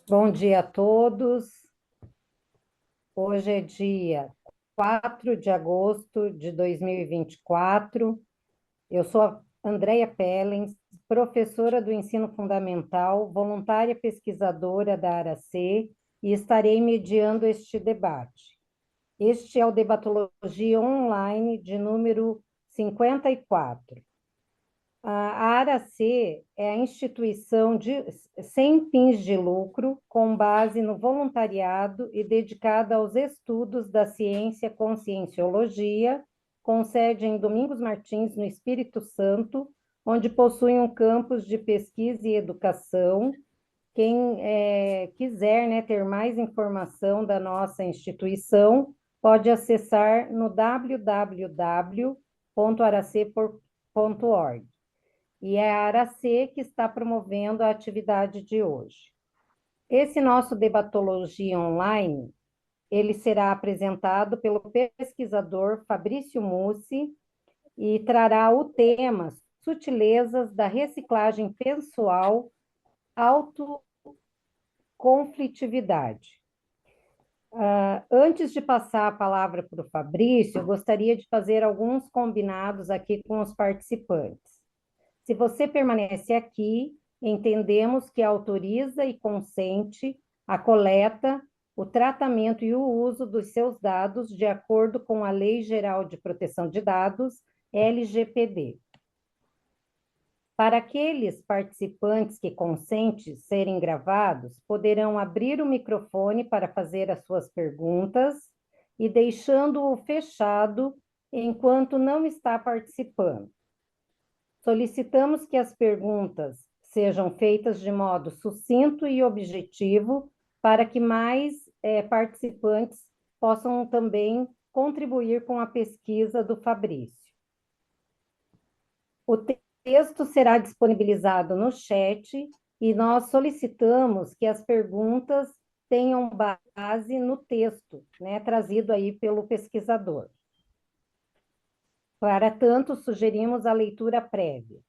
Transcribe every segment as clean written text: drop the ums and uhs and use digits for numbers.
Bom dia a todos. Hoje é dia 4 de agosto de 2024. Eu sou a Andréia Pellens, professora do ensino fundamental, voluntária pesquisadora da ARAC, e estarei mediando este debate. Este é o Debatologia Online de número 54. A ARAC é a instituição sem fins de lucro, com base no voluntariado e dedicada aos estudos da ciência conscienciologia, com sede em Domingos Martins, no Espírito Santo, onde possui um campus de pesquisa e educação. Quem quiser, né, ter mais informação da nossa instituição, pode acessar no www.arac.org. E é a Aracê que está promovendo a atividade de hoje. Esse nosso Debatologia Online, ele será apresentado pelo pesquisador Fabrício Mussi e trará o tema Sutilezas da reciclagem pessoal, autoconflitividade. Antes de passar a palavra para o Fabrício, eu gostaria de fazer alguns combinados aqui com os participantes. Se você permanece aqui, entendemos que autoriza e consente a coleta, o tratamento e o uso dos seus dados de acordo com a Lei Geral de Proteção de Dados, LGPD. Para aqueles participantes que consentem serem gravados, poderão abrir o microfone para fazer as suas perguntas e deixando-o fechado enquanto não está participando. Solicitamos que as perguntas sejam feitas de modo sucinto e objetivo para que mais participantes possam também contribuir com a pesquisa do Fabrício. O texto será disponibilizado no chat e nós solicitamos que as perguntas tenham base no texto, né, trazido aí pelo pesquisador. Para tanto, sugerimos a leitura prévia.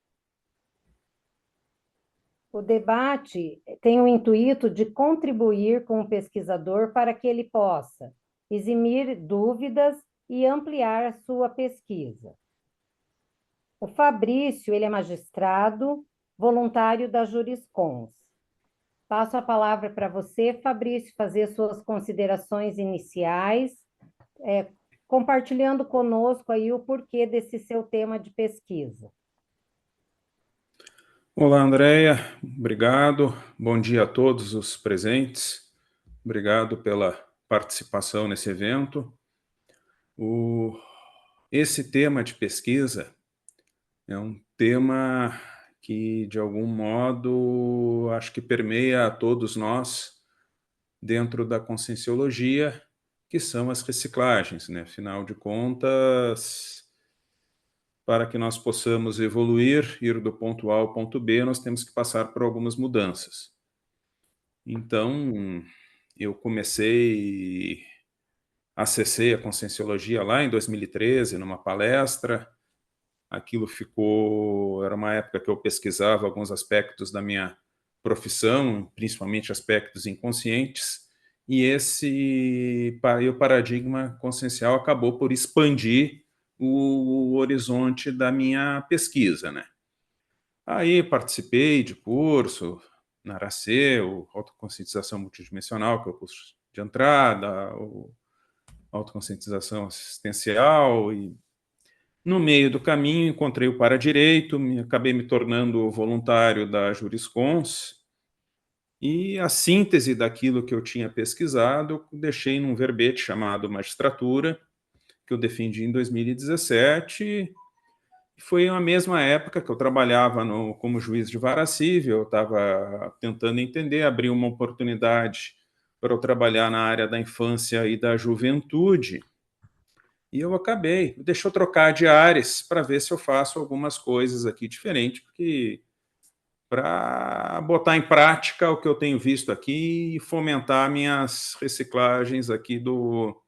O debate tem o intuito de contribuir com o pesquisador para que ele possa eximir dúvidas e ampliar a sua pesquisa. O Fabrício, ele é magistrado, voluntário da Juriscons. Passo a palavra para você, Fabrício, fazer suas considerações iniciais, compartilhando conosco aí o porquê desse seu tema de pesquisa. Olá, Andréia, obrigado. Bom dia a todos os presentes. Obrigado pela participação nesse evento. Esse tema de pesquisa é um tema que, de algum modo, acho que permeia a todos nós dentro da conscienciologia, que são as reciclagens, né? Afinal de contas, para que nós possamos evoluir, ir do ponto A ao ponto B, nós temos que passar por algumas mudanças. Então, eu acessei a Conscienciologia lá em 2013, numa palestra. Aquilo era uma época que eu pesquisava alguns aspectos da minha profissão, principalmente aspectos inconscientes, e o paradigma consciencial acabou por expandir o horizonte da minha pesquisa, né? Aí participei de curso na ARAC, o Autoconscientização Multidimensional, que é o curso de entrada, o Autoconscientização Assistencial, e no meio do caminho encontrei o Paradireito, acabei me tornando voluntário da Juriscons, e a síntese daquilo que eu tinha pesquisado eu deixei num verbete chamado Magistratura, que eu defendi em 2017. Foi a mesma época que eu trabalhava como juiz de vara civil, eu estava tentando entender, abrir uma oportunidade para eu trabalhar na área da infância e da juventude, e eu deixa eu trocar de áreas para ver se eu faço algumas coisas aqui diferentes, porque para botar em prática o que eu tenho visto aqui e fomentar minhas reciclagens aqui do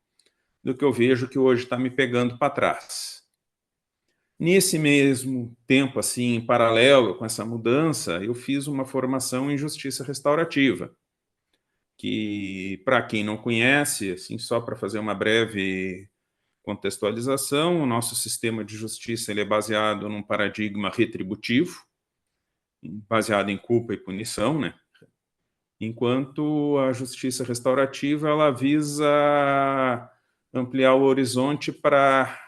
que eu vejo que hoje está me pegando para trás. Nesse mesmo tempo, assim, em paralelo com essa mudança, eu fiz uma formação em justiça restaurativa. que, para quem não conhece, assim, só para fazer uma breve contextualização, o nosso sistema de justiça ele é baseado num paradigma retributivo, baseado em culpa e punição, né? Enquanto a justiça restaurativa ela visa ampliar o horizonte para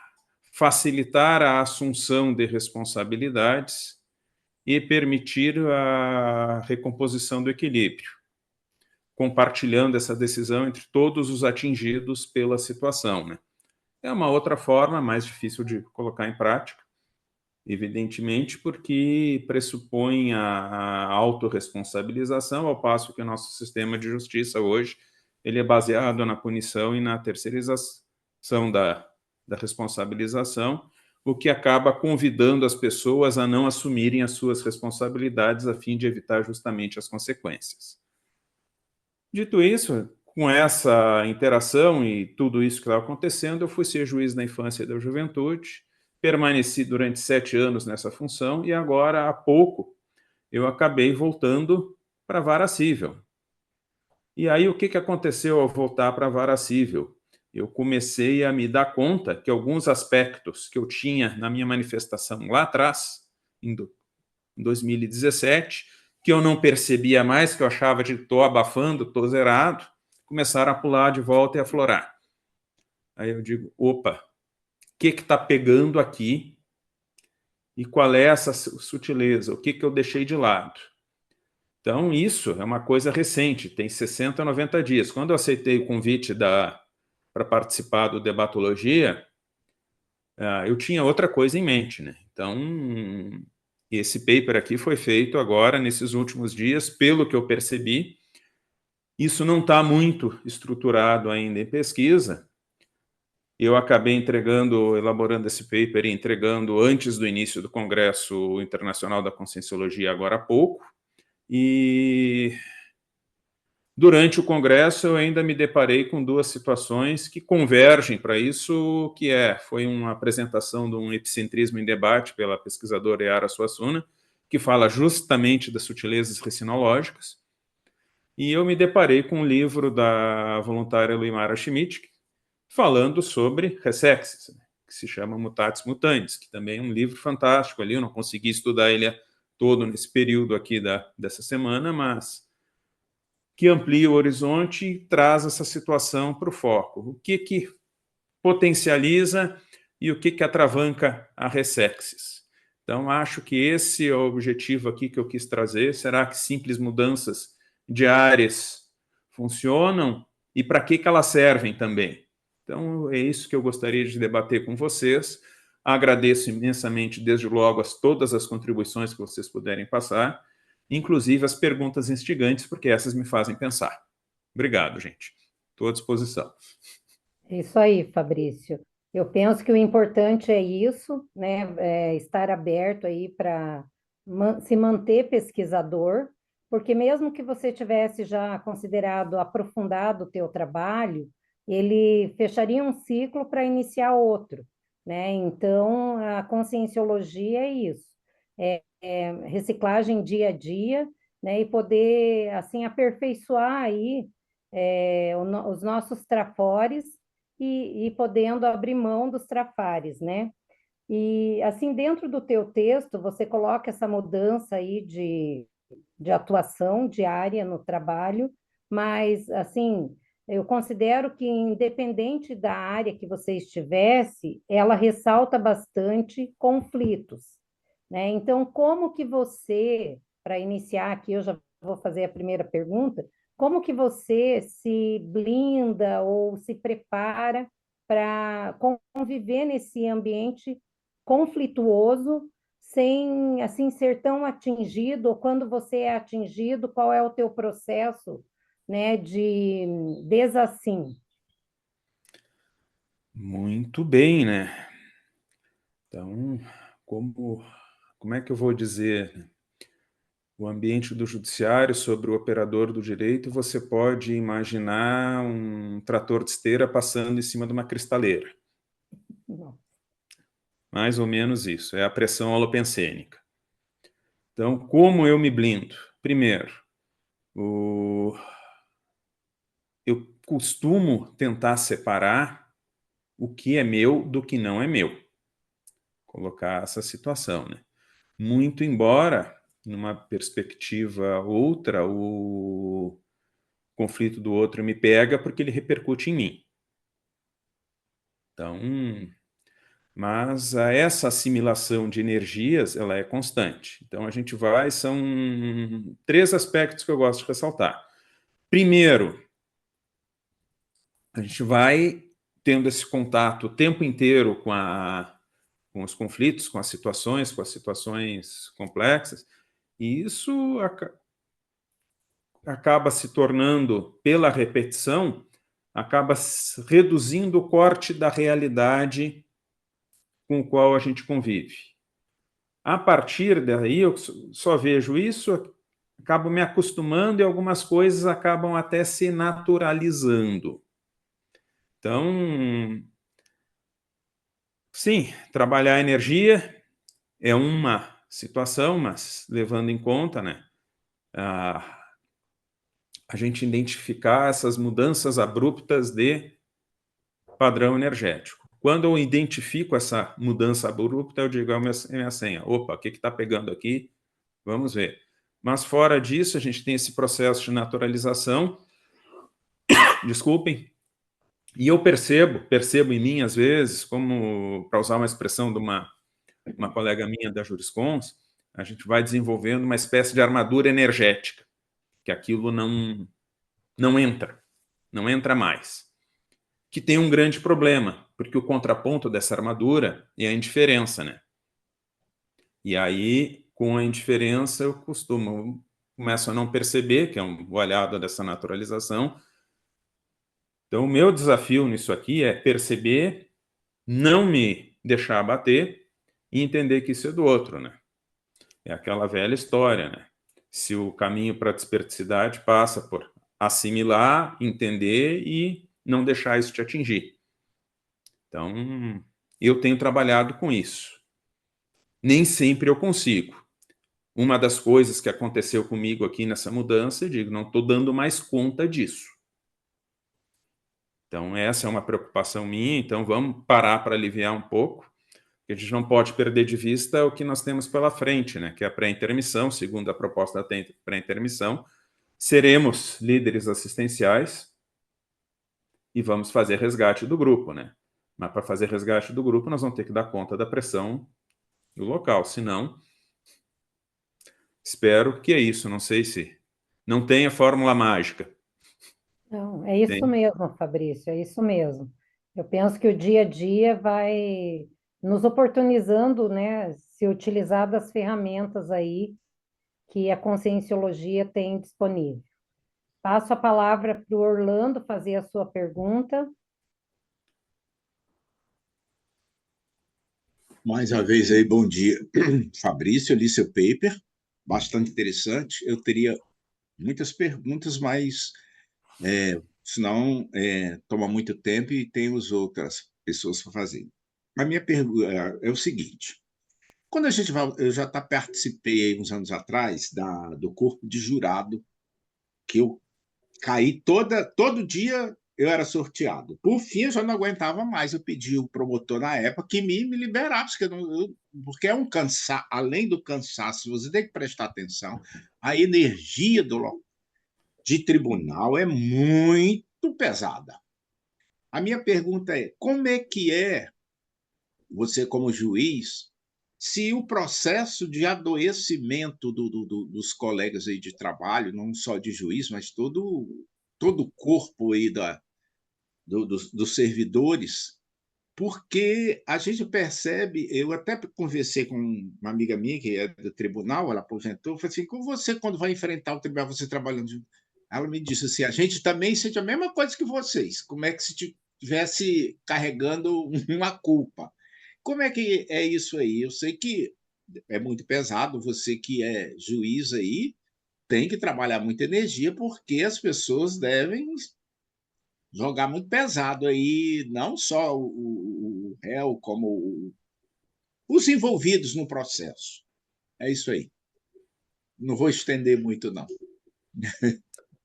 facilitar a assunção de responsabilidades e permitir a recomposição do equilíbrio, compartilhando essa decisão entre todos os atingidos pela situação, né? É uma outra forma, mais difícil de colocar em prática, evidentemente, porque pressupõe a autorresponsabilização, ao passo que o nosso sistema de justiça hoje ele é baseado na punição e na terceirização da responsabilização, o que acaba convidando as pessoas a não assumirem as suas responsabilidades a fim de evitar justamente as consequências. Dito isso, com essa interação e tudo isso que estava acontecendo, eu fui ser juiz da infância e da juventude, permaneci durante 7 anos nessa função e agora, há pouco, eu acabei voltando para a vara civil. E aí, o que aconteceu ao voltar para a vara civil? Eu comecei a me dar conta que alguns aspectos que eu tinha na minha manifestação lá atrás, em 2017, que eu não percebia mais, que eu achava de estou abafando, estou zerado, começaram a pular de volta e aflorar. Aí eu digo, opa, o que está pegando aqui e qual é essa sutileza? O que eu deixei de lado? Então, isso é uma coisa recente, tem 60, 90 dias. Quando eu aceitei o convite para participar do Debatologia, eu tinha outra coisa em mente, né? Então, esse paper aqui foi feito agora, nesses últimos dias, pelo que eu percebi. Isso não está muito estruturado ainda em pesquisa. Eu acabei elaborando esse paper e entregando antes do início do Congresso Internacional da Conscienciologia, agora há pouco. E durante o Congresso eu ainda me deparei com 2 situações que convergem para isso, foi uma apresentação de um epicentrismo em debate pela pesquisadora Yara Suassuna, que fala justamente das sutilezas recinológicas, e eu me deparei com um livro da voluntária Luimara Schmidt, falando sobre Ressexis, que se chama Mutatis Mutandis, que também é um livro fantástico ali, eu não consegui estudar ele todo nesse período aqui dessa semana, mas que amplia o horizonte e traz essa situação para o foco. O que potencializa e o que atravanca a ressexis. Então, acho que esse é o objetivo aqui que eu quis trazer. Será que simples mudanças diárias funcionam? E para que elas servem também? Então, é isso que eu gostaria de debater com vocês. Agradeço imensamente, desde logo, todas as contribuições que vocês puderem passar, inclusive as perguntas instigantes, porque essas me fazem pensar. Obrigado, gente. Estou à disposição. É isso aí, Fabrício. Eu penso que o importante é isso, né? Estar aberto aí para se manter pesquisador, porque mesmo que você tivesse já considerado aprofundado o teu trabalho, ele fecharia um ciclo para iniciar outro, né? Então, a conscienciologia é isso, é reciclagem dia a dia, né? E poder, assim, aperfeiçoar aí os nossos trafores e podendo abrir mão dos trafares, né? E assim, dentro do teu texto, você coloca essa mudança aí de atuação diária no trabalho, mas assim, eu considero que independente da área que você estivesse, ela ressalta bastante conflitos, né? Então, como que você, para iniciar aqui, eu já vou fazer a primeira pergunta, como que você se blinda ou se prepara para conviver nesse ambiente conflituoso sem assim ser tão atingido, ou quando você é atingido, qual é o teu processo, né, de desassim? Muito bem, né? Então, como é que eu vou dizer? O ambiente do judiciário sobre o operador do direito, você pode imaginar um trator de esteira passando em cima de uma cristaleira. Não. Mais ou menos isso, é a pressão holopensênica. Então, como eu me blindo? Primeiro, eu costumo tentar separar o que é meu do que não é meu. Colocar essa situação, né? Muito embora, numa perspectiva outra, o conflito do outro me pega porque ele repercute em mim. Então, mas essa assimilação de energias, ela é constante. Então, a gente vai, são 3 aspectos que eu gosto de ressaltar. Primeiro, a gente vai tendo esse contato o tempo inteiro com os conflitos, com as situações complexas, e isso acaba se tornando, pela repetição, acaba reduzindo o corte da realidade com o qual a gente convive. A partir daí, eu só vejo isso, acabo me acostumando e algumas coisas acabam até se naturalizando. Então, sim, trabalhar a energia é uma situação, mas levando em conta, né, a gente identificar essas mudanças abruptas de padrão energético. Quando eu identifico essa mudança abrupta, eu digo, é a minha senha. Opa, o que está pegando aqui? Vamos ver. Mas fora disso, a gente tem esse processo de naturalização, desculpem, e eu percebo em mim, às vezes, como, para usar uma expressão de uma colega minha da Juriscons, a gente vai desenvolvendo uma espécie de armadura energética, que aquilo não entra mais. Que tem um grande problema, porque o contraponto dessa armadura é a indiferença, né? E aí, com a indiferença, eu começo a não perceber, que é o olhado dessa naturalização. Então, o meu desafio nisso aqui é perceber, não me deixar abater e entender que isso é do outro, né? É aquela velha história, né? Se o caminho para a desperticidade passa por assimilar, entender e não deixar isso te atingir. Então, eu tenho trabalhado com isso. Nem sempre eu consigo. Uma das coisas que aconteceu comigo aqui nessa mudança, eu digo, não estou dando mais conta disso. Então, essa é uma preocupação minha, então vamos parar para aliviar um pouco, porque a gente não pode perder de vista o que nós temos pela frente, né? Que é a pré-intermissão, segundo a proposta da pré-intermissão, seremos líderes assistenciais e vamos fazer resgate do grupo, né? Mas para fazer resgate do grupo, nós vamos ter que dar conta da pressão do local, senão, espero que é isso, não sei se não tem a fórmula mágica. Não, é isso Tem. mesmo, Fabrício, é isso mesmo. Eu penso que o dia a dia vai nos oportunizando, né, se utilizar das ferramentas aí que a Conscienciologia tem disponível. Passo a palavra para o Orlando fazer a sua pergunta. Mais uma vez aí, bom dia. Fabrício, eu li seu paper, bastante interessante. Eu teria muitas perguntas, mas senão toma muito tempo e temos outras pessoas para fazer. A minha pergunta é o seguinte: quando a gente vai, eu já participei aí uns anos atrás do corpo de jurado, que eu caí todo dia eu era sorteado. Por fim, eu já não aguentava mais. Eu pedi o promotor na época que me liberasse, porque é um cansaço, além do cansaço, você tem que prestar atenção, a energia de tribunal é muito pesada. A minha pergunta é: como é que é você, como juiz, se o processo de adoecimento dos colegas aí de trabalho, não só de juiz, mas todo o corpo aí dos servidores, porque a gente percebe, eu até conversei com uma amiga minha que é do tribunal, ela aposentou, falei assim, como você, quando vai enfrentar o tribunal, você trabalhando, ela me disse assim, a gente também sente a mesma coisa que vocês, como é que se estivesse carregando uma culpa. Como é que é isso aí? Eu sei que é muito pesado, você que é juiz aí, tem que trabalhar muita energia, porque as pessoas devem jogar muito pesado aí, não só o réu, como os envolvidos no processo. É isso aí. Não vou estender muito, não.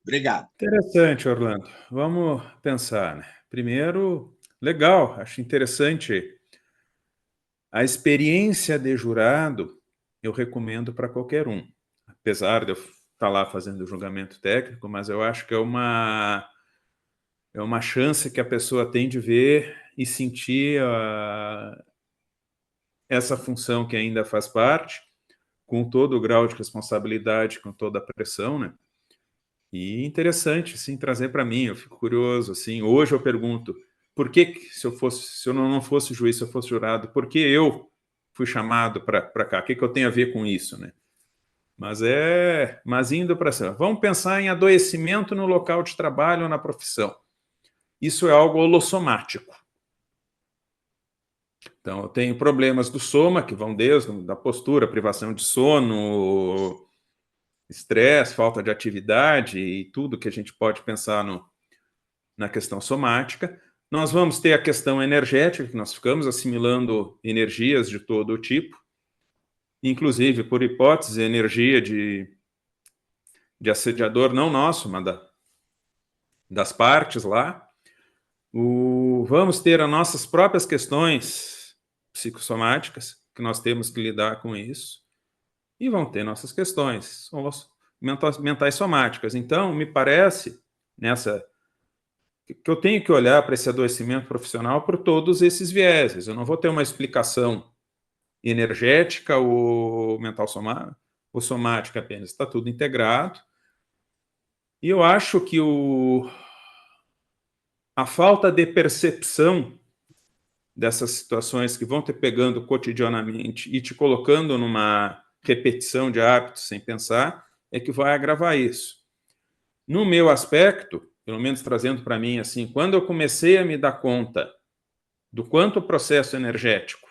Obrigado. Interessante, Orlando. Vamos pensar, né? Primeiro, legal, acho interessante. A experiência de jurado eu recomendo para qualquer um. Apesar de eu estar lá fazendo o julgamento técnico, mas eu acho que é uma chance que a pessoa tem de ver e sentir essa função que ainda faz parte, com todo o grau de responsabilidade, com toda a pressão, né? E interessante, assim, trazer para mim. Eu fico curioso, assim. Hoje eu pergunto, por que se eu não fosse juiz, se eu fosse jurado, por que eu fui chamado para cá? O que eu tenho a ver com isso, né? Mas indo para cima. Vamos pensar em adoecimento no local de trabalho ou na profissão. Isso é algo holossomático. Então, eu tenho problemas do soma, que vão desde da postura, privação de sono, estresse, falta de atividade e tudo que a gente pode pensar na questão somática. Nós vamos ter a questão energética, que nós ficamos assimilando energias de todo o tipo, inclusive, por hipótese, energia de assediador, não nosso, mas das partes lá. Vamos ter as nossas próprias questões psicossomáticas, que nós temos que lidar com isso, e vão ter nossas questões mentais somáticas. Então, me parece, que eu tenho que olhar para esse adoecimento profissional por todos esses vieses. Eu não vou ter uma explicação energética ou mental somática, ou somática apenas. Está tudo integrado. E eu acho que a falta de percepção dessas situações que vão te pegando cotidianamente e te colocando numa repetição de hábitos sem pensar, é que vai agravar isso. No meu aspecto, pelo menos trazendo para mim assim, quando eu comecei a me dar conta do quanto o processo energético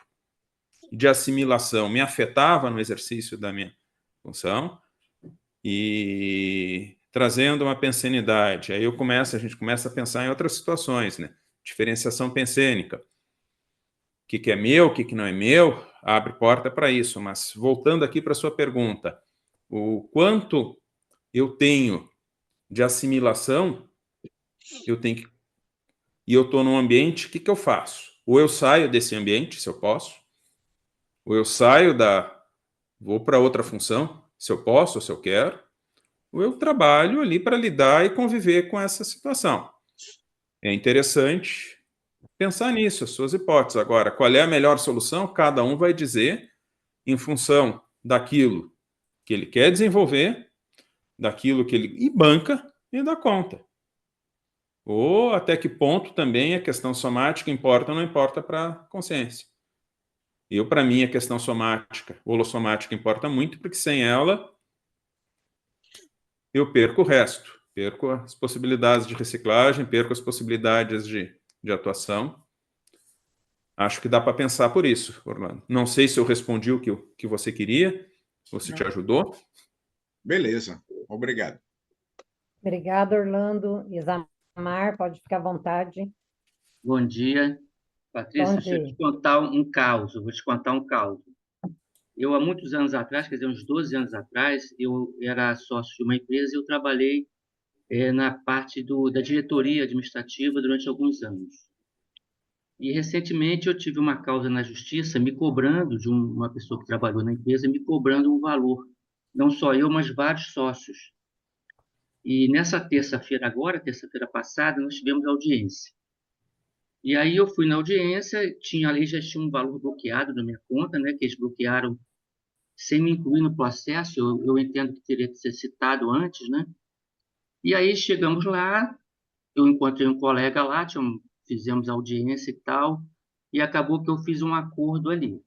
de assimilação me afetava no exercício da minha função, e trazendo uma pensenidade, aí a gente começa a pensar em outras situações, né? Diferenciação pensênica. O que é meu, o que não é meu, abre porta para isso. Mas voltando aqui para a sua pergunta, o quanto eu tenho de assimilação, e eu estou num ambiente, o que eu faço? Ou eu saio desse ambiente, se eu posso, ou eu vou para outra função, se eu posso, ou se eu quero, ou eu trabalho ali para lidar e conviver com essa situação. É interessante pensar nisso, as suas hipóteses. Agora, qual é a melhor solução? Cada um vai dizer em função daquilo que ele quer desenvolver, daquilo que ele banca e dá conta. Ou até que ponto também a questão somática importa ou não importa para a consciência. Para mim, a questão somática, holossomática, importa muito, porque sem ela, eu perco o resto. Perco as possibilidades de reciclagem, perco as possibilidades de atuação. Acho que dá para pensar por isso, Orlando. Não sei se eu respondi o que você queria, ou se te ajudou. Beleza, obrigado. Obrigada, Orlando. Isamar, pode ficar à vontade. Bom dia, Patrícia. Bom Deixa eu dia. te contar um caos. Eu vou te contar um caos. Eu, há muitos anos atrás, quer dizer, uns 12 anos atrás, eu era sócio de uma empresa e eu trabalhei na parte da diretoria administrativa durante alguns anos. E, recentemente, eu tive uma causa na justiça me cobrando, de uma pessoa que trabalhou na empresa, me cobrando um valor. Não só eu, mas vários sócios. E nessa terça-feira agora, terça-feira passada, nós tivemos audiência. E aí eu fui na audiência, ali já tinha um valor bloqueado na minha conta, né, que eles bloquearam sem me incluir no processo, eu entendo que teria que ser citado antes, né? E aí chegamos lá, eu encontrei um colega lá, fizemos audiência e tal, e acabou que eu fiz um acordo ali.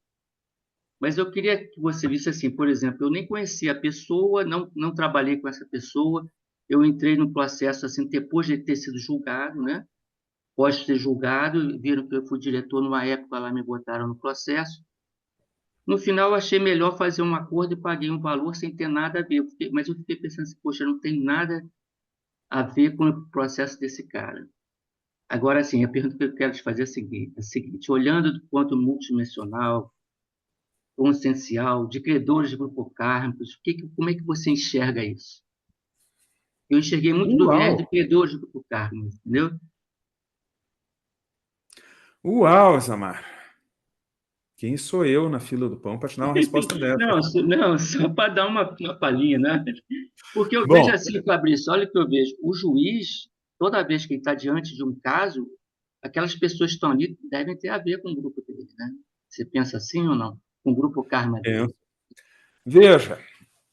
Mas eu queria que você visse assim, por exemplo, eu nem conhecia a pessoa, não trabalhei com essa pessoa, eu entrei no processo assim depois de ter sido julgado, né? Pode ser julgado, viram que eu fui diretor numa época lá, me botaram no processo. No final, eu achei melhor fazer um acordo e paguei um valor sem ter nada a ver. Mas eu fiquei pensando assim, poxa, não tem nada a ver com o processo desse cara. Agora, assim, a pergunta que eu quero te fazer é a seguinte: olhando do ponto multidimensional, consciencial, de credores de grupo kármicos, como é que você enxerga isso? Eu enxerguei muito do viés Uau! de credores do Grupo Carmo, entendeu? Uau, Isamar. Quem sou eu na fila do pão para te dar uma resposta dessa? Não, não, só para dar uma palhinha, né? Porque eu vejo Bom, assim, Fabrício, olha o que eu vejo. O juiz, toda vez que ele está diante de um caso, aquelas pessoas que estão ali devem ter a ver com o grupo dele, né? Você pensa assim ou não? Com o grupo karma é, dele. veja,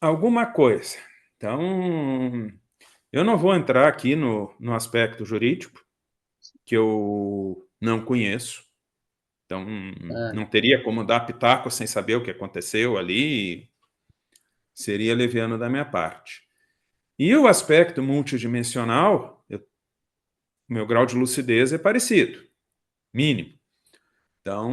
alguma coisa. Então, eu não vou entrar aqui no aspecto jurídico, que eu não conheço. Então, Ah, não teria como dar pitaco sem saber o que aconteceu ali, seria leviano da minha parte. E o aspecto multidimensional, meu grau de lucidez é parecido, mínimo. Então,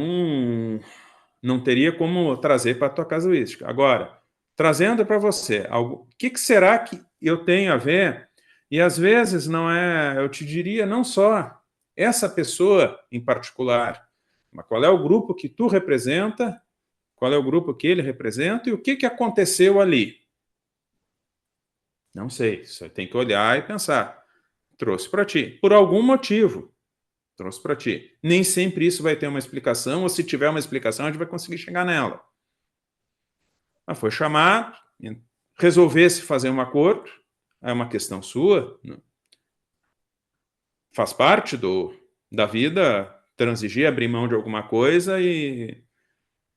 não teria como trazer para a tua casuística. Agora, trazendo para você, o que será que eu tenho a ver? E às vezes não é, eu te diria, não só essa pessoa em particular, mas qual é o grupo que tu representa, qual é o grupo que ele representa e o que aconteceu ali. Não sei, você tem que olhar e pensar. Trouxe para ti, por algum motivo. Trouxe para ti. Nem sempre isso vai ter uma explicação, ou se tiver uma explicação, a gente vai conseguir chegar nela. Mas foi chamado, resolver-se fazer um acordo, é uma questão sua, faz parte da vida transigir, abrir mão de alguma coisa e,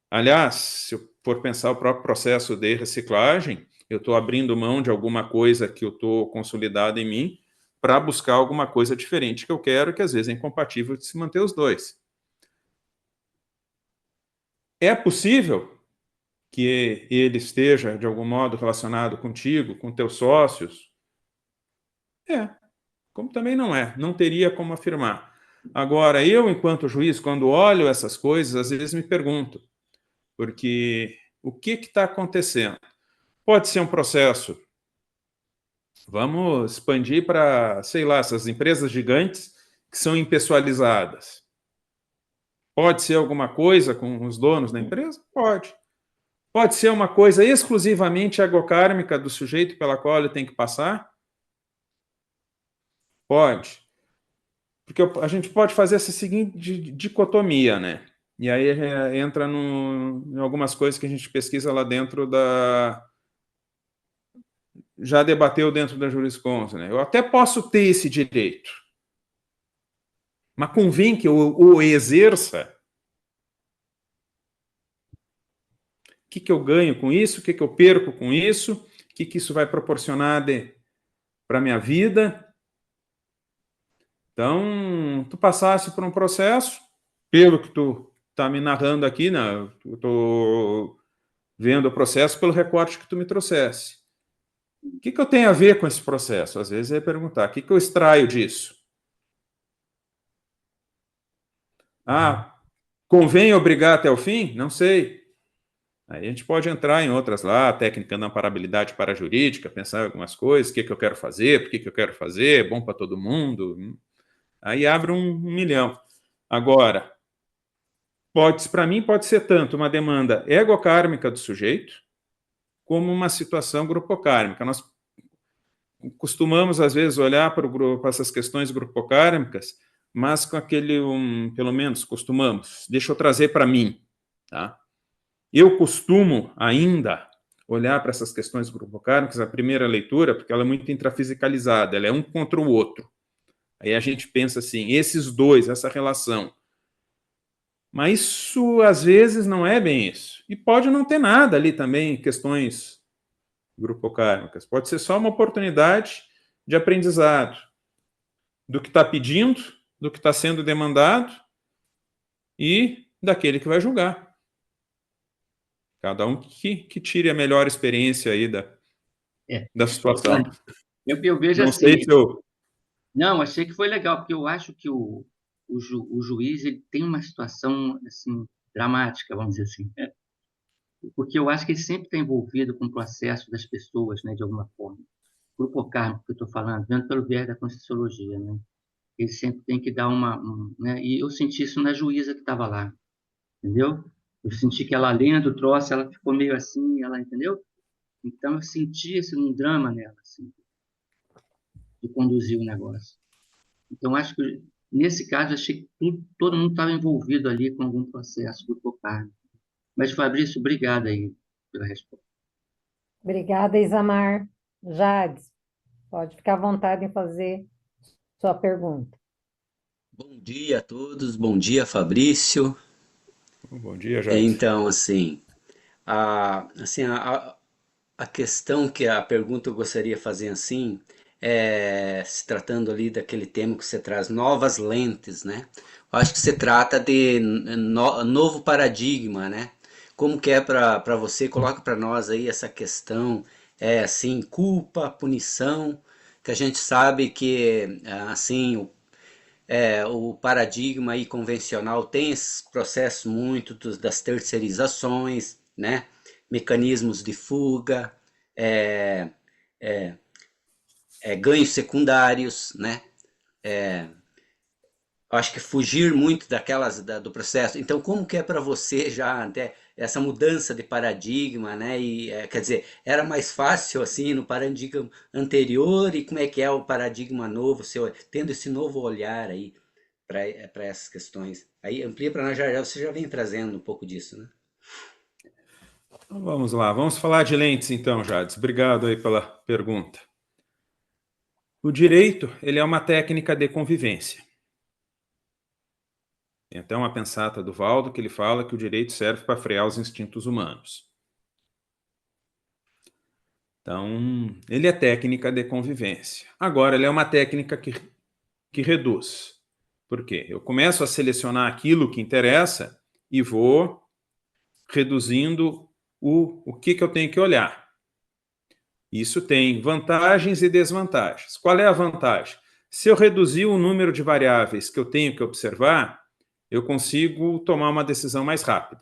aliás, se eu for pensar o próprio processo de reciclagem, eu estou abrindo mão de alguma coisa que eu estou consolidado em mim para buscar alguma coisa diferente que eu quero, que às vezes é incompatível de se manter os dois. É possível que ele esteja, de algum modo, relacionado contigo, com teus sócios? É, como também não é, não teria como afirmar. Agora, eu, enquanto juiz, quando olho essas coisas, às vezes me pergunto, porque o que está acontecendo? Pode ser um processo, vamos expandir para, sei lá, essas empresas gigantes que são impessoalizadas. Pode ser alguma coisa com os donos da empresa? Pode. Pode ser uma coisa exclusivamente egocármica do sujeito pela qual ele tem que passar? Pode. Porque a gente pode fazer essa seguinte dicotomia, né? E aí entra em algumas coisas que a gente pesquisa lá dentro já debateu dentro da jurisprudência, né? Eu até posso ter esse direito, mas convém que eu o exerça. O que eu ganho com isso? O que eu perco com isso? O que isso vai proporcionar para a minha vida? Então, tu passasse por um processo, pelo que tu está me narrando aqui, né? Eu estou vendo o processo pelo recorte que tu me trouxesse. O que eu tenho a ver com esse processo? Às vezes é perguntar, o que eu extraio disso? Ah, convém obrigar até o fim? Não sei. Aí a gente pode entrar em outras lá, técnica da amparabilidade parajurídica, pensar em algumas coisas, o que eu quero fazer, por que eu quero fazer, é bom para todo mundo. Aí abre um milhão. Agora, para mim, pode ser tanto uma demanda egocármica do sujeito, como uma situação grupocármica. Nós costumamos, às vezes, olhar para essas questões grupocármicas, mas com aquele, pelo menos, costumamos. Deixa eu trazer para mim. Tá? Eu costumo ainda olhar para essas questões grupocármicas, a primeira leitura, porque ela é muito intrafisicalizada, ela é um contra o outro. Aí a gente pensa assim, esses dois, essa relação. Mas isso, às vezes, não é bem isso. E pode não ter nada ali também, questões grupocármicas. Pode ser só uma oportunidade de aprendizado do que está pedindo, do que está sendo demandado e daquele que vai julgar. Cada um que tire a melhor experiência aí é. da situação. Eu vejo Não assim, sei se eu... não, achei que foi legal, porque eu acho que o juiz ele tem uma situação assim, dramática, vamos dizer assim, né? Porque eu acho que ele sempre está envolvido com o processo das pessoas, né, de alguma forma. O grupo kármico que eu estou falando, vendo pelo viés da Conscienciologia, né? Ele sempre tem que dar né? E eu senti isso na juíza que estava lá, entendeu? Eu senti que ela lendo o troço, ela ficou meio assim, ela entendeu? Então eu senti esse um drama nela, assim. de conduzir o negócio. Então, acho que, nesse caso, achei que todo mundo estava envolvido ali com algum processo do Cocarme. Mas, Fabrício, obrigado aí pela resposta. Obrigada, Isamar. Jades, pode ficar à vontade em fazer sua pergunta. Bom dia a todos, bom dia Fabrício. Bom dia, Jades. Então, assim, a questão que a pergunta eu gostaria de fazer assim, se tratando ali daquele tema que você traz, novas lentes, né? Eu acho que se trata de novo paradigma, né? Como que é para você? Coloca para nós aí essa questão, assim, culpa, punição, que a gente sabe que, assim, o paradigma aí convencional tem esses processos muito das terceirizações, né? Mecanismos de fuga, é, ganhos secundários, né? Acho que fugir muito do processo. Então, como que é para você já até essa mudança de paradigma, né? E quer dizer, era mais fácil assim no paradigma anterior e como é que é o paradigma novo, tendo esse novo olhar aí para essas questões. Aí amplia para nós, já você já vem trazendo um pouco disso, né? Então, vamos lá, vamos falar de lentes então, Jades. Obrigado aí pela pergunta. O direito, ele é uma técnica de convivência. Tem até uma pensata do Valdo que ele fala que o direito serve para frear os instintos humanos. Então, ele é técnica de convivência. Agora, ele é uma técnica que reduz. Por quê? Eu começo a selecionar aquilo que interessa e vou reduzindo o que eu tenho que olhar. Isso tem vantagens e desvantagens. Qual é a vantagem? Se eu reduzir o número de variáveis que eu tenho que observar, eu consigo tomar uma decisão mais rápida.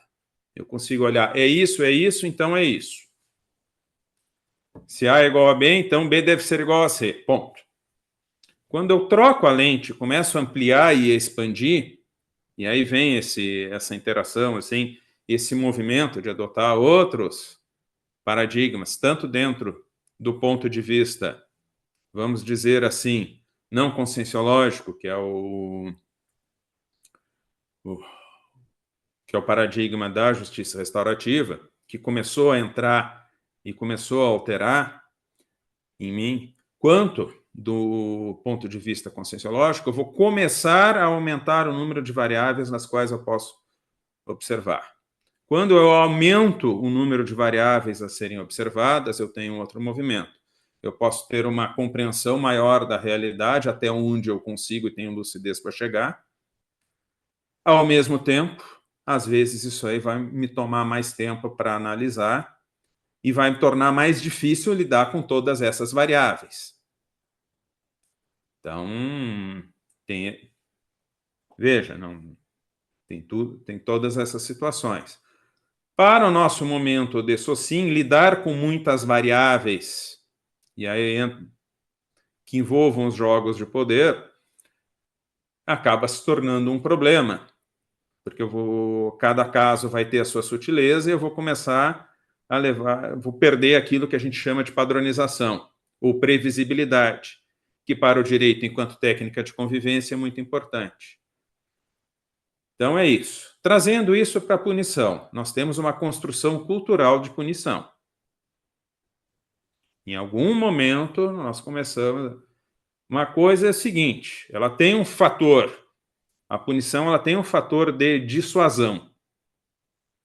Eu consigo olhar, é isso, então é isso. Se A é igual a B, então B deve ser igual a C. Ponto. Quando eu troco a lente, começo a ampliar e a expandir, e aí vem essa interação, assim, esse movimento de adotar outros paradigmas, tanto dentro do ponto de vista, vamos dizer assim, não conscienciológico, que é o paradigma da justiça restaurativa, que começou a entrar e começou a alterar em mim, quanto do ponto de vista conscienciológico, eu vou começar a aumentar o número de variáveis nas quais eu posso observar. Quando eu aumento o número de variáveis a serem observadas, eu tenho outro movimento. Eu posso ter uma compreensão maior da realidade, até onde eu consigo e tenho lucidez para chegar. Ao mesmo tempo, às vezes isso aí vai me tomar mais tempo para analisar e vai me tornar mais difícil lidar com todas essas variáveis. Então, veja, tem todas essas situações. Para o nosso momento de SOCIM, lidar com muitas variáveis, e aí que envolvam os jogos de poder, acaba se tornando um problema, porque cada caso vai ter a sua sutileza e eu vou começar vou perder aquilo que a gente chama de padronização, ou previsibilidade, que para o direito, enquanto técnica de convivência, é muito importante. Então é isso. Trazendo isso para a punição, nós temos uma construção cultural de punição. Em algum momento, nós começamos... Uma coisa é a seguinte, ela tem um fator, a punição ela tem um fator de dissuasão,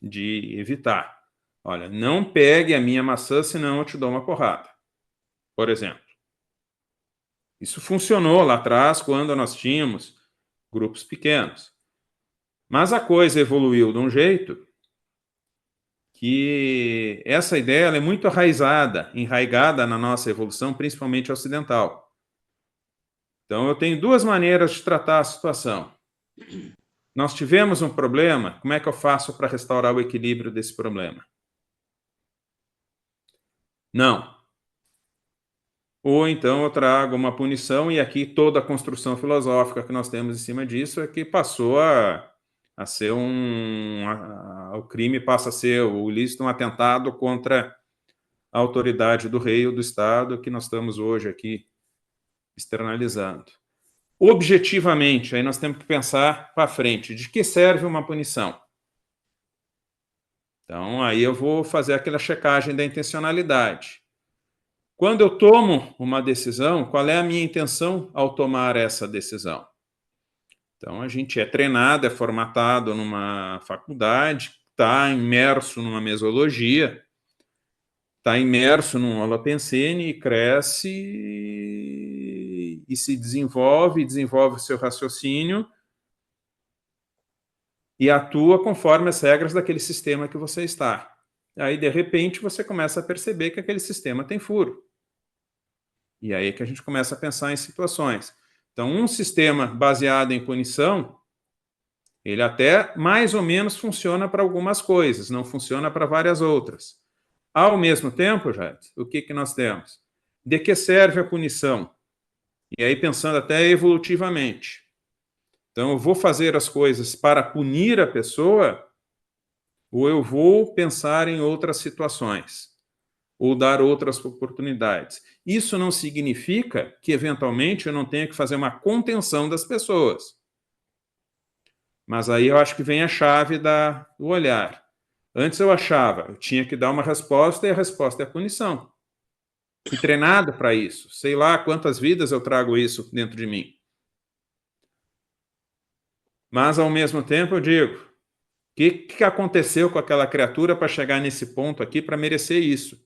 de evitar. Olha, não pegue a minha maçã, senão eu te dou uma porrada. Por exemplo. Isso funcionou lá atrás, quando nós tínhamos grupos pequenos. Mas a coisa evoluiu de um jeito que essa ideia ela é muito enraigada na nossa evolução, principalmente ocidental. Então, eu tenho duas maneiras de tratar a situação. Nós tivemos um problema, como é que eu faço para restaurar o equilíbrio desse problema? Não. Ou então eu trago uma punição, e aqui toda a construção filosófica que nós temos em cima disso é que passou a ser o crime passa a ser o ilícito, um atentado contra a autoridade do rei ou do Estado, que nós estamos hoje aqui externalizando. Objetivamente, aí nós temos que pensar para frente, de que serve uma punição? Então, aí eu vou fazer aquela checagem da intencionalidade. Quando eu tomo uma decisão, qual é a minha intenção ao tomar essa decisão? Então, a gente é treinado, é formatado numa faculdade, está imerso numa mesologia, está imerso num holopensene e cresce e se desenvolve o seu raciocínio e atua conforme as regras daquele sistema que você está. Aí, de repente, você começa a perceber que aquele sistema tem furo. E aí é que a gente começa a pensar em situações. Então, um sistema baseado em punição, ele até mais ou menos funciona para algumas coisas, não funciona para várias outras. Ao mesmo tempo, Jade, o que nós temos? De que serve a punição? E aí pensando até evolutivamente. Então, eu vou fazer as coisas para punir a pessoa ou eu vou pensar em outras situações ou dar outras oportunidades. Isso não significa que, eventualmente, eu não tenha que fazer uma contenção das pessoas. Mas aí eu acho que vem a chave do olhar. Antes eu achava, eu tinha que dar uma resposta e a resposta é a punição. Fui treinado para isso. Sei lá quantas vidas eu trago isso dentro de mim. Mas, ao mesmo tempo, eu digo, o que aconteceu com aquela criatura para chegar nesse ponto aqui para merecer isso?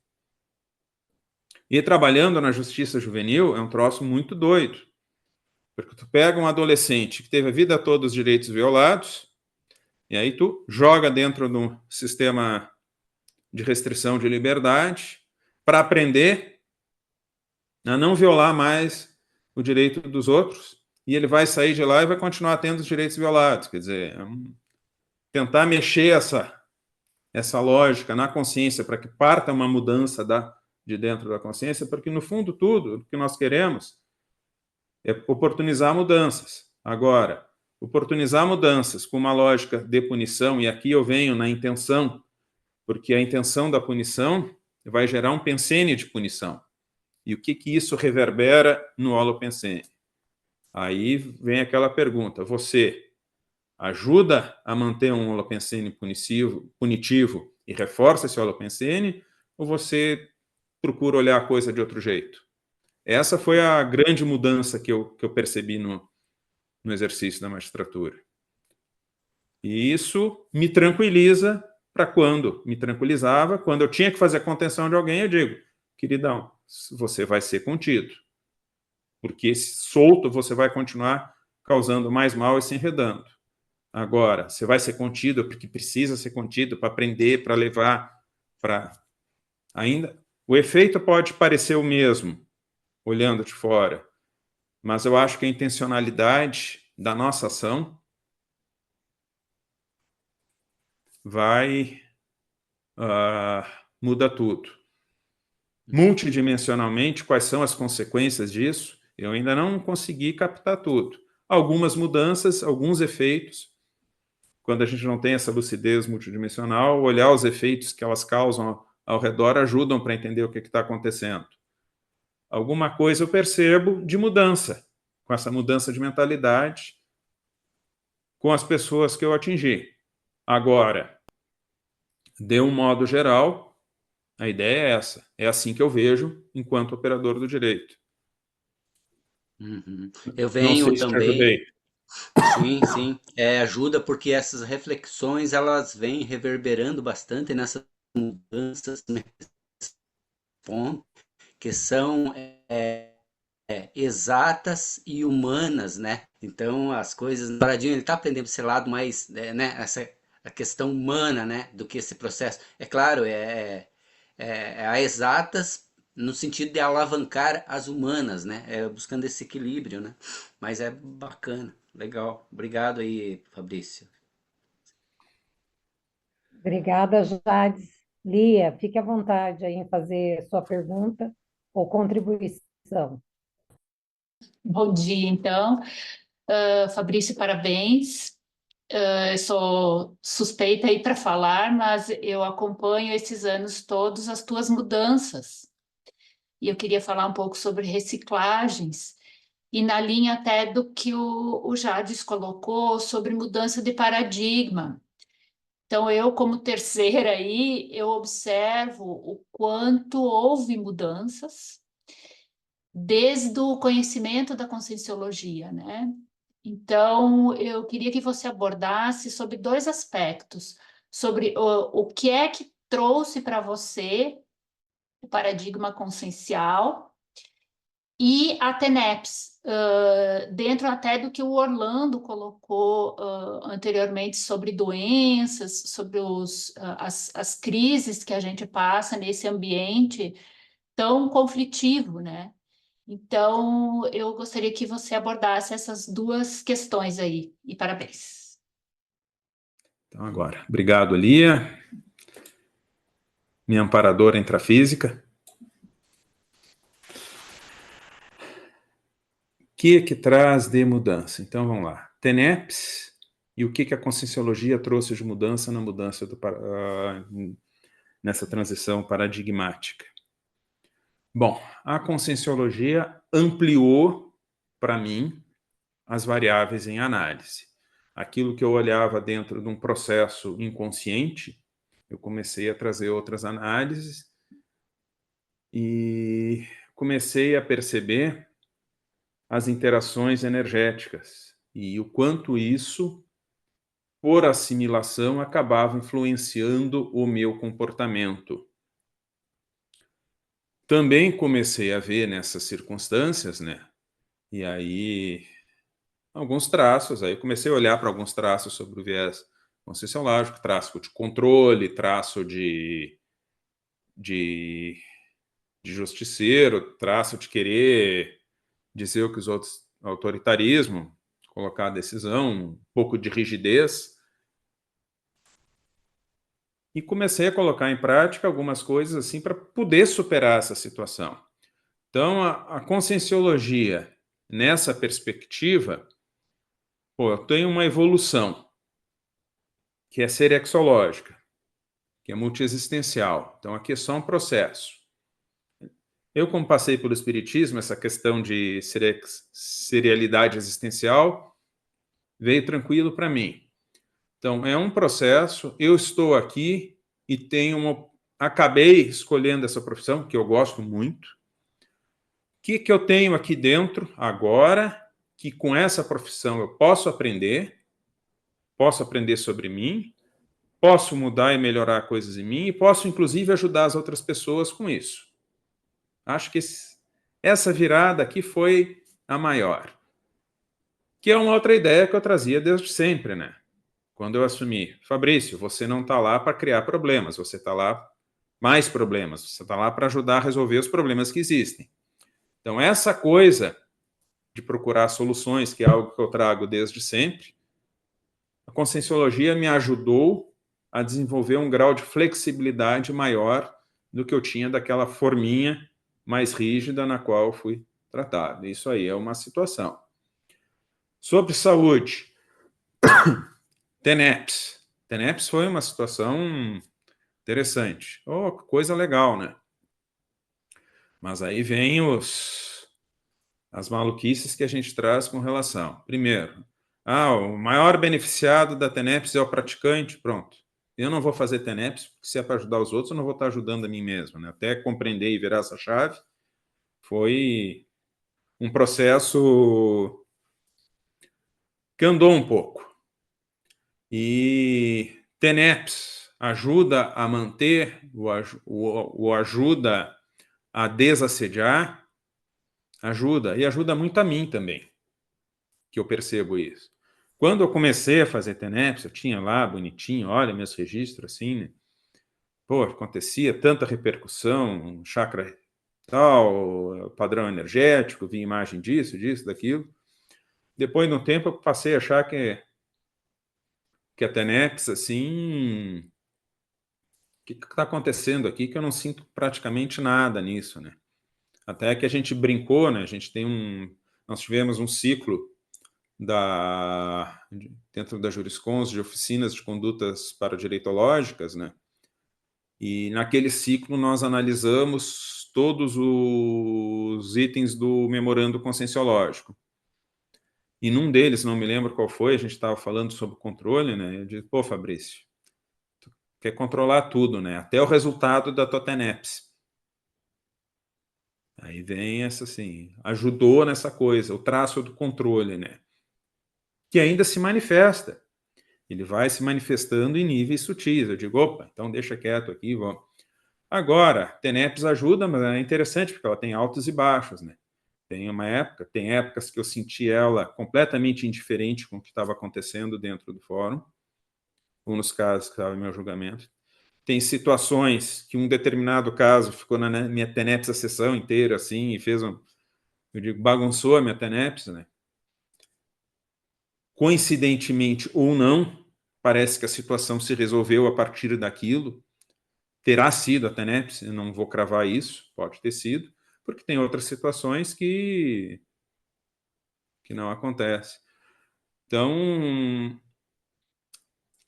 E trabalhando na justiça juvenil é um troço muito doido. Porque tu pega um adolescente que teve a vida toda os direitos violados, e aí tu joga dentro do sistema de restrição de liberdade para aprender a não violar mais o direito dos outros, e ele vai sair de lá e vai continuar tendo os direitos violados. Quer dizer, tentar mexer essa lógica na consciência para que parta uma mudança de dentro da consciência, porque, no fundo, tudo o que nós queremos é oportunizar mudanças. Agora, oportunizar mudanças com uma lógica de punição, e aqui eu venho na intenção, porque a intenção da punição vai gerar um pensene de punição. E o que isso reverbera no holopensene? Aí vem aquela pergunta, você ajuda a manter um holopensene punitivo e reforça esse holopensene, ou você procura olhar a coisa de outro jeito? Essa foi a grande mudança que eu percebi no exercício da magistratura. E isso me tranquiliza para quando me tranquilizava, quando eu tinha que fazer a contenção de alguém, eu digo, queridão, você vai ser contido. Porque solto você vai continuar causando mais mal e se enredando. Agora, você vai ser contido porque precisa ser contido para aprender, para levar, para... Ainda, o efeito pode parecer o mesmo, olhando de fora, mas eu acho que a intencionalidade da nossa ação vai muda tudo. Multidimensionalmente, quais são as consequências disso? Eu ainda não consegui captar tudo. Algumas mudanças, alguns efeitos, quando a gente não tem essa lucidez multidimensional, olhar os efeitos que elas causam ao redor ajudam para entender o que está acontecendo. Alguma coisa eu percebo de mudança, com essa mudança de mentalidade, com as pessoas que eu atingi. Agora, de um modo geral, a ideia é essa. É assim que eu vejo enquanto operador do direito. Uhum. Eu Não venho sei se te também. ajudei. Sim, sim. Ajuda porque essas reflexões elas vêm reverberando bastante nessas mudanças, né, que são exatas e humanas, né? Então as coisas, o Paradinho ele está aprendendo esse lado mais, né? A questão humana, né? Do que esse processo. É claro, a exatas no sentido de alavancar as humanas, né? Buscando esse equilíbrio, né? Mas é bacana, legal. Obrigado aí, Fabrício. Obrigada, Jades. Lia, fique à vontade aí em fazer sua pergunta ou contribuição. Bom dia, então. Fabrício, parabéns. Eu sou suspeita aí para falar, mas eu acompanho esses anos todos as tuas mudanças. E eu queria falar um pouco sobre reciclagens. e na linha até do que o Jades colocou sobre mudança de paradigma. Então, eu, como terceira aí, eu observo o quanto houve mudanças desde o conhecimento da conscienciologia, né? Então, eu queria que você abordasse sobre dois aspectos, sobre o que é que trouxe para você o paradigma consciencial e a TENEPS, dentro até do que o Orlando colocou anteriormente sobre doenças, sobre as crises que a gente passa nesse ambiente tão conflitivo, né? Então, eu gostaria que você abordasse essas duas questões aí, e parabéns. Então, agora, obrigado, Lia, minha amparadora intrafísica. O que traz de mudança? Então, vamos lá. TENEPS e o que a Conscienciologia trouxe de mudança na mudança nessa transição paradigmática. Bom, a Conscienciologia ampliou, para mim, as variáveis em análise. Aquilo que eu olhava dentro de um processo inconsciente, eu comecei a trazer outras análises e comecei a perceber as interações energéticas e o quanto isso, por assimilação, acabava influenciando o meu comportamento. Também comecei a ver nessas circunstâncias, né? E aí, alguns traços, aí comecei a olhar para alguns traços sobre o viés conscienciológico, traço de controle, traço de justiceiro, traço de querer dizer o que os outros, autoritarismo, colocar a decisão, um pouco de rigidez. E comecei a colocar em prática algumas coisas assim para poder superar essa situação. Então, a conscienciologia, nessa perspectiva, eu tenho uma evolução, que é serexológica, que é multiexistencial. Então, aqui é só um processo. Eu, como passei pelo Espiritismo, essa questão de serialidade existencial veio tranquilo para mim. Então, é um processo, eu estou aqui e acabei escolhendo essa profissão, que eu gosto muito. O que eu tenho aqui dentro agora, que com essa profissão eu posso aprender sobre mim, posso mudar e melhorar coisas em mim e posso, inclusive, ajudar as outras pessoas com isso. Acho que essa virada aqui foi a maior. Que é uma outra ideia que eu trazia desde sempre, né? Quando eu assumi, Fabrício, você não está lá para criar problemas, você está lá mais problemas, você está lá para ajudar a resolver os problemas que existem. Então, essa coisa de procurar soluções, que é algo que eu trago desde sempre, a Conscienciologia me ajudou a desenvolver um grau de flexibilidade maior do que eu tinha daquela forminha mais rígida na qual eu fui tratado. Isso aí é uma situação. Sobre saúde, TENEPS. TENEPS foi uma situação interessante. Oh, coisa legal, né? Mas aí vem as maluquices que a gente traz com relação. Primeiro, o maior beneficiado da TENEPS é o praticante, pronto. Eu não vou fazer TENEPS, porque se é para ajudar os outros, eu não vou estar ajudando a mim mesmo, né? Até compreender e virar essa chave, foi um processo que andou um pouco. E TENEPS ajuda a manter, o ajuda a desassediar, ajuda, e ajuda muito a mim também, que eu percebo isso. Quando eu comecei a fazer TENEPS, eu tinha lá, bonitinho, olha meus registros, assim, né? Pô, acontecia tanta repercussão, chakra tal, padrão energético, vi imagem disso, daquilo. Depois, no tempo, eu passei a achar que a TENEPS, assim, o que está acontecendo aqui, que eu não sinto praticamente nada nisso, né? Até que a gente brincou, né? A gente nós tivemos um ciclo dentro da Juriscons de oficinas de condutas paradireitológicas, né? E naquele ciclo nós analisamos todos os itens do memorando conscienciológico. E num deles, não me lembro qual foi, a gente estava falando sobre controle, né? Eu disse, pô, Fabrício, tu quer controlar tudo, né? Até o resultado da tua TENEPS. Aí vem essa, assim, ajudou nessa coisa, o traço do controle, né? Que ainda se manifesta. Ele vai se manifestando em níveis sutis. Eu digo, opa, então deixa quieto aqui, vamos. Agora, TENEPS ajuda, mas é interessante, porque ela tem altos e baixos, né? Tem épocas que eu senti ela completamente indiferente com o que estava acontecendo dentro do fórum, um dos casos que estava em meu julgamento. Tem situações que um determinado caso ficou na minha TENEPS a sessão inteira, assim, e fez eu digo, bagunçou a minha TENEPS, né? Coincidentemente ou não, parece que a situação se resolveu a partir daquilo. Terá sido a TENEPS, eu não vou cravar isso, pode ter sido, porque tem outras situações que não acontece. Então,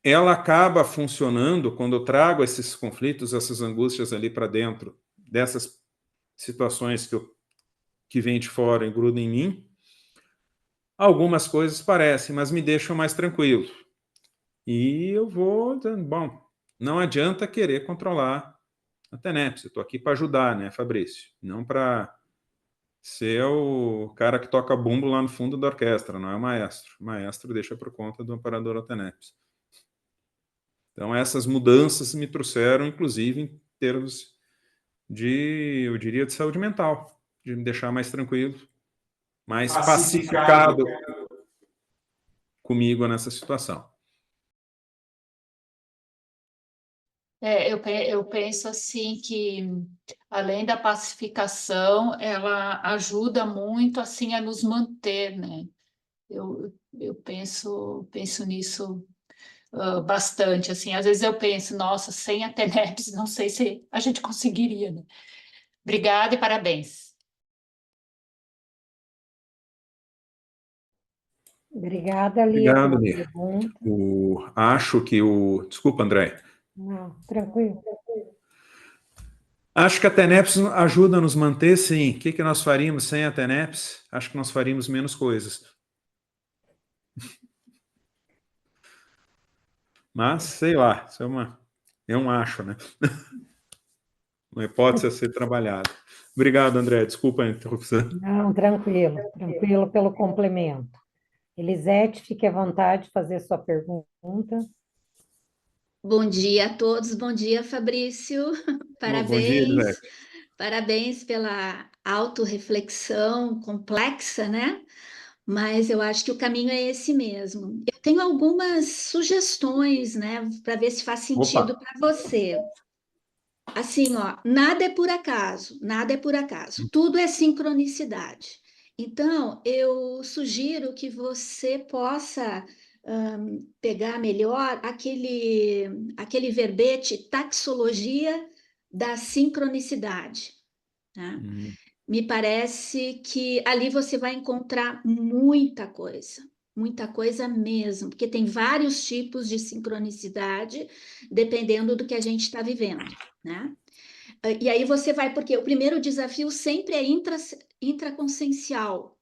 ela acaba funcionando quando eu trago esses conflitos, essas angústias ali para dentro, dessas situações que vêm de fora e grudam em mim. Algumas coisas parecem, mas me deixam mais tranquilo. E eu vou dizendo, bom, não adianta querer controlar a TENEPS. Eu estou aqui para ajudar, né, Fabrício? Não para ser o cara que toca bumbo lá no fundo da orquestra, não é o maestro. O maestro deixa por conta do operador TENEPS. Então, essas mudanças me trouxeram, inclusive, em termos de, eu diria, de saúde mental, de me deixar mais tranquilo, mais pacificado comigo nessa situação. Eu penso assim que, além da pacificação, ela ajuda muito assim a nos manter, né? Eu penso nisso bastante, assim. Às vezes eu penso, nossa, sem a TENEPS, não sei se a gente conseguiria, né? Obrigada e parabéns. Obrigada, Lia, Obrigado, pela Lia. pergunta. Acho que o... Desculpa, André. Não, tranquilo. Acho que a TENEPS ajuda a nos manter, sim. O que nós faríamos sem a TENEPS? Acho que nós faríamos menos coisas. Mas, sei lá, isso é um acho, né? Uma hipótese a ser trabalhada. Obrigado, André. Desculpa a interrupção. Não, tranquilo, tranquilo pelo complemento. Elisete, fique à vontade de fazer sua pergunta. Bom dia a todos, bom dia, Fabrício. Bom dia, Parabéns, Elisete. parabéns pela autorreflexão complexa, né? Mas eu acho que o caminho é esse mesmo. Eu tenho algumas sugestões, né, para ver se faz sentido Opa, para você. Assim, ó, nada é por acaso, nada é por acaso, tudo é sincronicidade. Então, eu sugiro que você possa pegar melhor aquele verbete taxologia da sincronicidade, tá? Me parece que ali você vai encontrar muita coisa mesmo, porque tem vários tipos de sincronicidade, dependendo do que a gente está vivendo, né? E aí você vai, porque o primeiro desafio sempre é intraconsciencial.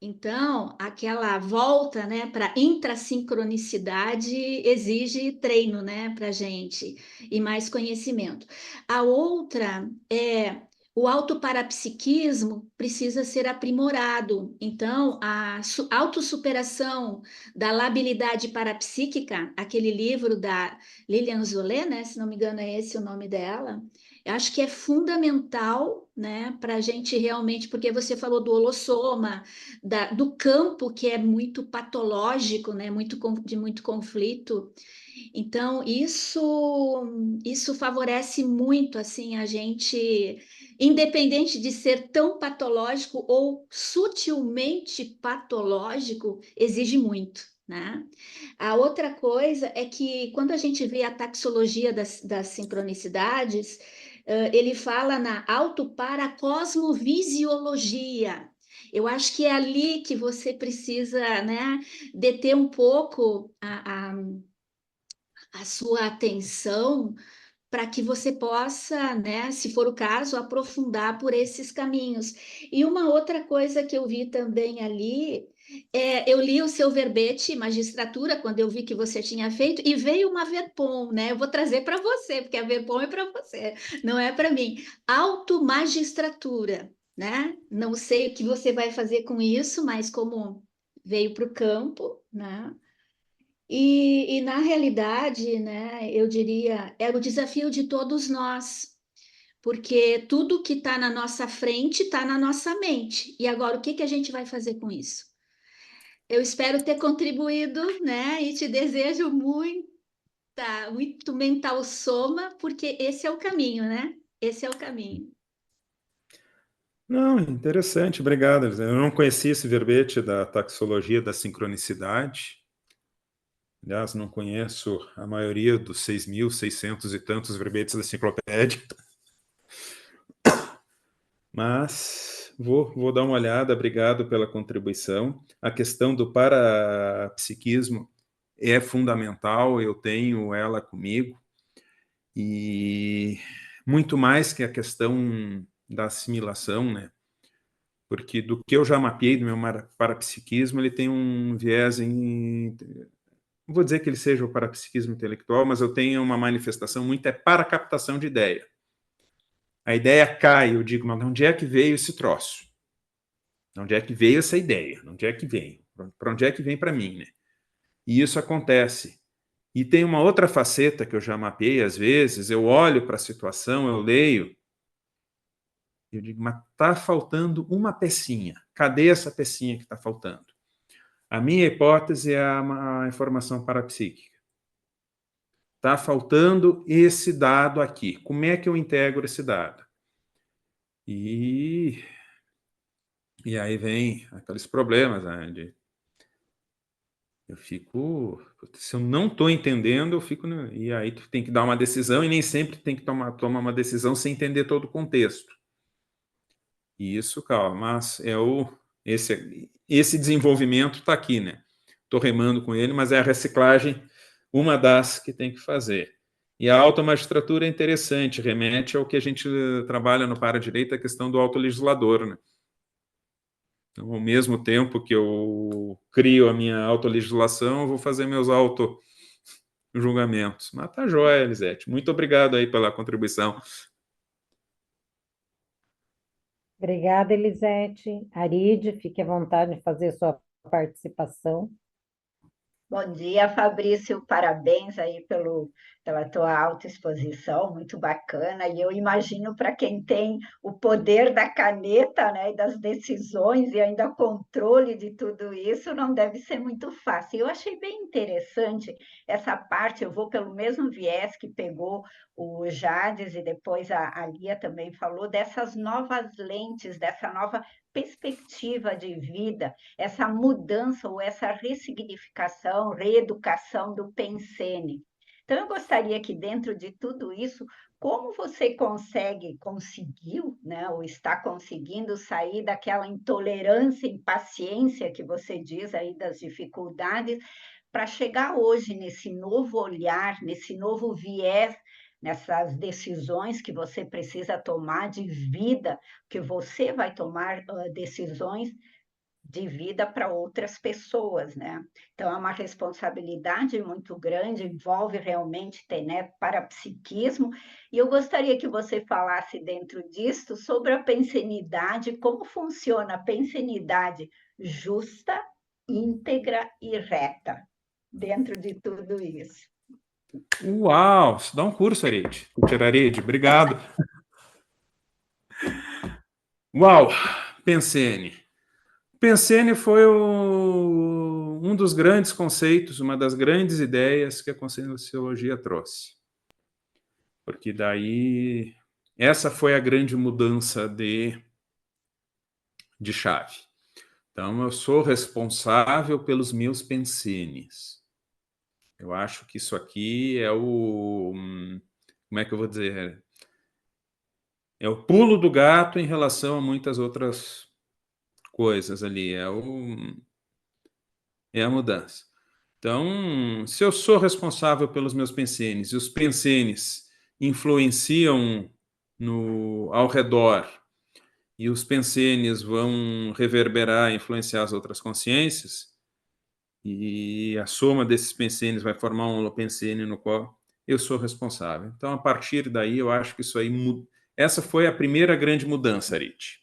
Então, aquela volta, né, para intrassincronicidade exige treino, né, para gente e mais conhecimento. A outra é o autoparapsiquismo precisa ser aprimorado. Então, a autossuperação da labilidade parapsíquica, aquele livro da Lilian Zolé, né, se não me engano é esse o nome dela, eu acho que é fundamental, né, para a gente realmente, porque você falou do holossoma, do campo que é muito patológico, né, de muito conflito. Então, isso favorece muito, assim, a gente, independente de ser tão patológico ou sutilmente patológico, exige muito, né? A outra coisa é que quando a gente vê a taxologia das sincronicidades, ele fala na autoparacosmovisiologia. Eu acho que é ali que você precisa, né, deter um pouco a sua atenção para que você possa, né, se for o caso, aprofundar por esses caminhos. E uma outra coisa que eu vi também ali, eu li o seu verbete, magistratura, quando eu vi que você tinha feito, e veio uma verpom, né? Eu vou trazer para você, porque a verpom é para você, não é para mim. Automagistratura, né? Não sei o que você vai fazer com isso, mas como veio para o campo, né? E na realidade, né, eu diria, é o desafio de todos nós, porque tudo que está na nossa frente está na nossa mente. E agora, o que que a gente vai fazer com isso? Eu espero ter contribuído, né, e te desejo muito mental soma, porque esse é o caminho, né? Esse é o caminho. Não, interessante, obrigado, Elisete. Eu não conhecia esse verbete da taxologia da sincronicidade. Aliás, não conheço a maioria dos 6.600 e tantos verbetes da enciclopédia. Mas vou dar uma olhada, obrigado pela contribuição. A questão do parapsiquismo é fundamental, eu tenho ela comigo, e muito mais que a questão da assimilação, né? Porque do que eu já mapeei do meu parapsiquismo, ele tem um viés não vou dizer que ele seja o parapsiquismo intelectual, mas eu tenho uma manifestação muito para captação de ideia. A ideia cai, eu digo, mas de onde é que veio esse troço? De onde é que veio essa ideia? De onde é que vem? Para onde é que vem para mim, né? E isso acontece. E tem uma outra faceta que eu já mapeei, às vezes, eu olho para a situação, eu leio, eu digo, mas está faltando uma pecinha. Cadê essa pecinha que está faltando? A minha hipótese é a informação parapsíquica. Está faltando esse dado aqui. Como é que eu integro esse dado? E aí vem aqueles problemas, né, eu fico... Se eu não estou entendendo, eu fico... E aí tu tem que dar uma decisão, e nem sempre tem que tomar uma decisão sem entender todo o contexto. E isso, calma, mas esse desenvolvimento está aqui, né? Estou remando com ele, mas é a reciclagem uma das que tem que fazer. E a automagistratura é interessante, remete ao que a gente trabalha no Para-Direito, a questão do autolegislador, né? Então, ao mesmo tempo que eu crio a minha autolegislação, eu vou fazer meus auto-julgamentos. Mas tá joia, Elisete. Muito obrigado aí pela contribuição. Obrigada, Elisete. Aride, fique à vontade de fazer sua participação. Bom dia, Fabrício. Parabéns aí pela tua autoexposição, muito bacana. E eu imagino para quem tem o poder da caneta, né, e das decisões e ainda controle de tudo isso, não deve ser muito fácil. Eu achei bem interessante essa parte, eu vou pelo mesmo viés que pegou o Jades e depois a Lia também falou, dessas novas lentes, dessa nova perspectiva de vida, essa mudança ou essa ressignificação, reeducação do pensene. Então, eu gostaria que dentro de tudo isso, como você conseguiu, né, ou está conseguindo sair daquela intolerância, impaciência que você diz aí das dificuldades, para chegar hoje nesse novo olhar, nesse novo viés, nessas decisões que você precisa tomar de vida, que você vai tomar decisões de vida para outras pessoas, né? Então, é uma responsabilidade muito grande, envolve realmente ter, né, parapsiquismo, e eu gostaria que você falasse dentro disto sobre a pensenidade, como funciona a pensenidade justa, íntegra e reta, dentro de tudo isso. Uau! Isso dá um curso, Aride. Aride, obrigado. Uau! Pensene. Pensene foi um dos grandes conceitos, uma das grandes ideias que a Conscienciologia trouxe. Porque daí, essa foi a grande mudança de chave. Então, eu sou responsável pelos meus pensenes. Eu acho que isso aqui é como é que eu vou dizer? É o pulo do gato em relação a muitas outras coisas ali. É a mudança. Então, se eu sou responsável pelos meus pensenes, e os pensenes influenciam ao redor e os pensenes vão reverberar, influenciar as outras consciências, e a soma desses pensenes vai formar um holopensene no qual eu sou responsável. Então, a partir daí, eu acho que isso aí... Essa foi a primeira grande mudança, Arit.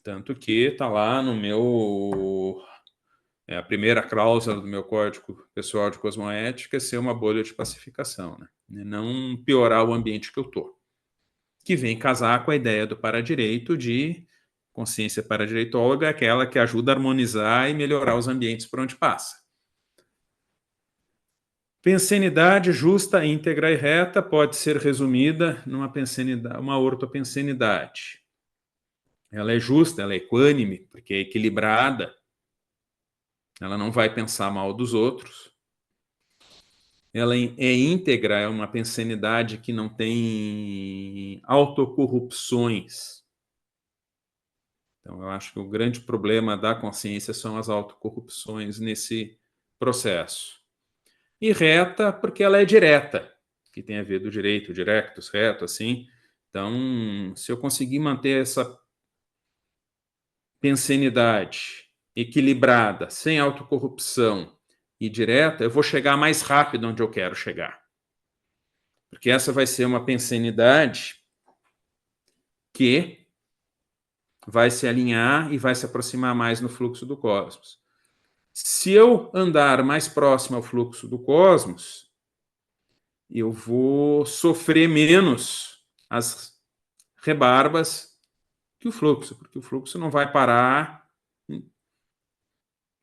Tanto que está lá no meu... a primeira cláusula do meu Código Pessoal de Cosmoética é ser uma bolha de pacificação, né? E não piorar o ambiente que eu estou. Que vem casar com a ideia do paradireito de consciência paradireitóloga, é aquela que ajuda a harmonizar e melhorar os ambientes por onde passa. Pensenidade justa, íntegra e reta pode ser resumida numa pensenidade, uma ortopensenidade. Ela é justa, ela é equânime, porque é equilibrada, ela não vai pensar mal dos outros. Ela é íntegra, é uma pensenidade que não tem autocorrupções. Então, eu acho que o grande problema da consciência são as autocorrupções nesse processo. E reta, porque ela é direta, que tem a ver do direito, directus, reto, assim. Então, se eu conseguir manter essa pensenidade equilibrada, sem autocorrupção e direta, eu vou chegar mais rápido onde eu quero chegar. Porque essa vai ser uma pensenidade que vai se alinhar e vai se aproximar mais no fluxo do cosmos. Se eu andar mais próximo ao fluxo do cosmos, eu vou sofrer menos as rebarbas que o fluxo, porque o fluxo não vai parar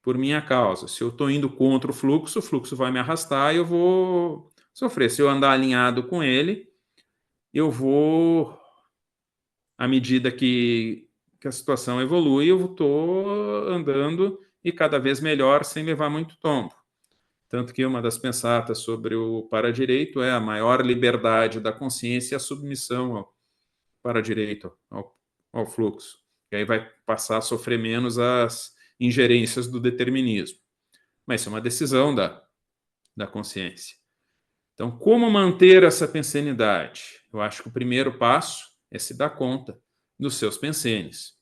por minha causa. Se eu estou indo contra o fluxo vai me arrastar e eu vou sofrer. Se eu andar alinhado com ele, eu vou, à medida que a situação evolui, eu estou andando e cada vez melhor sem levar muito tombo. Tanto que uma das pensatas sobre o paradireito é a maior liberdade da consciência e a submissão ao paradireito, ao fluxo. E aí vai passar a sofrer menos as ingerências do determinismo. Mas isso é uma decisão da consciência. Então, como manter essa pensenidade? Eu acho que o primeiro passo é se dar conta dos seus pensenes.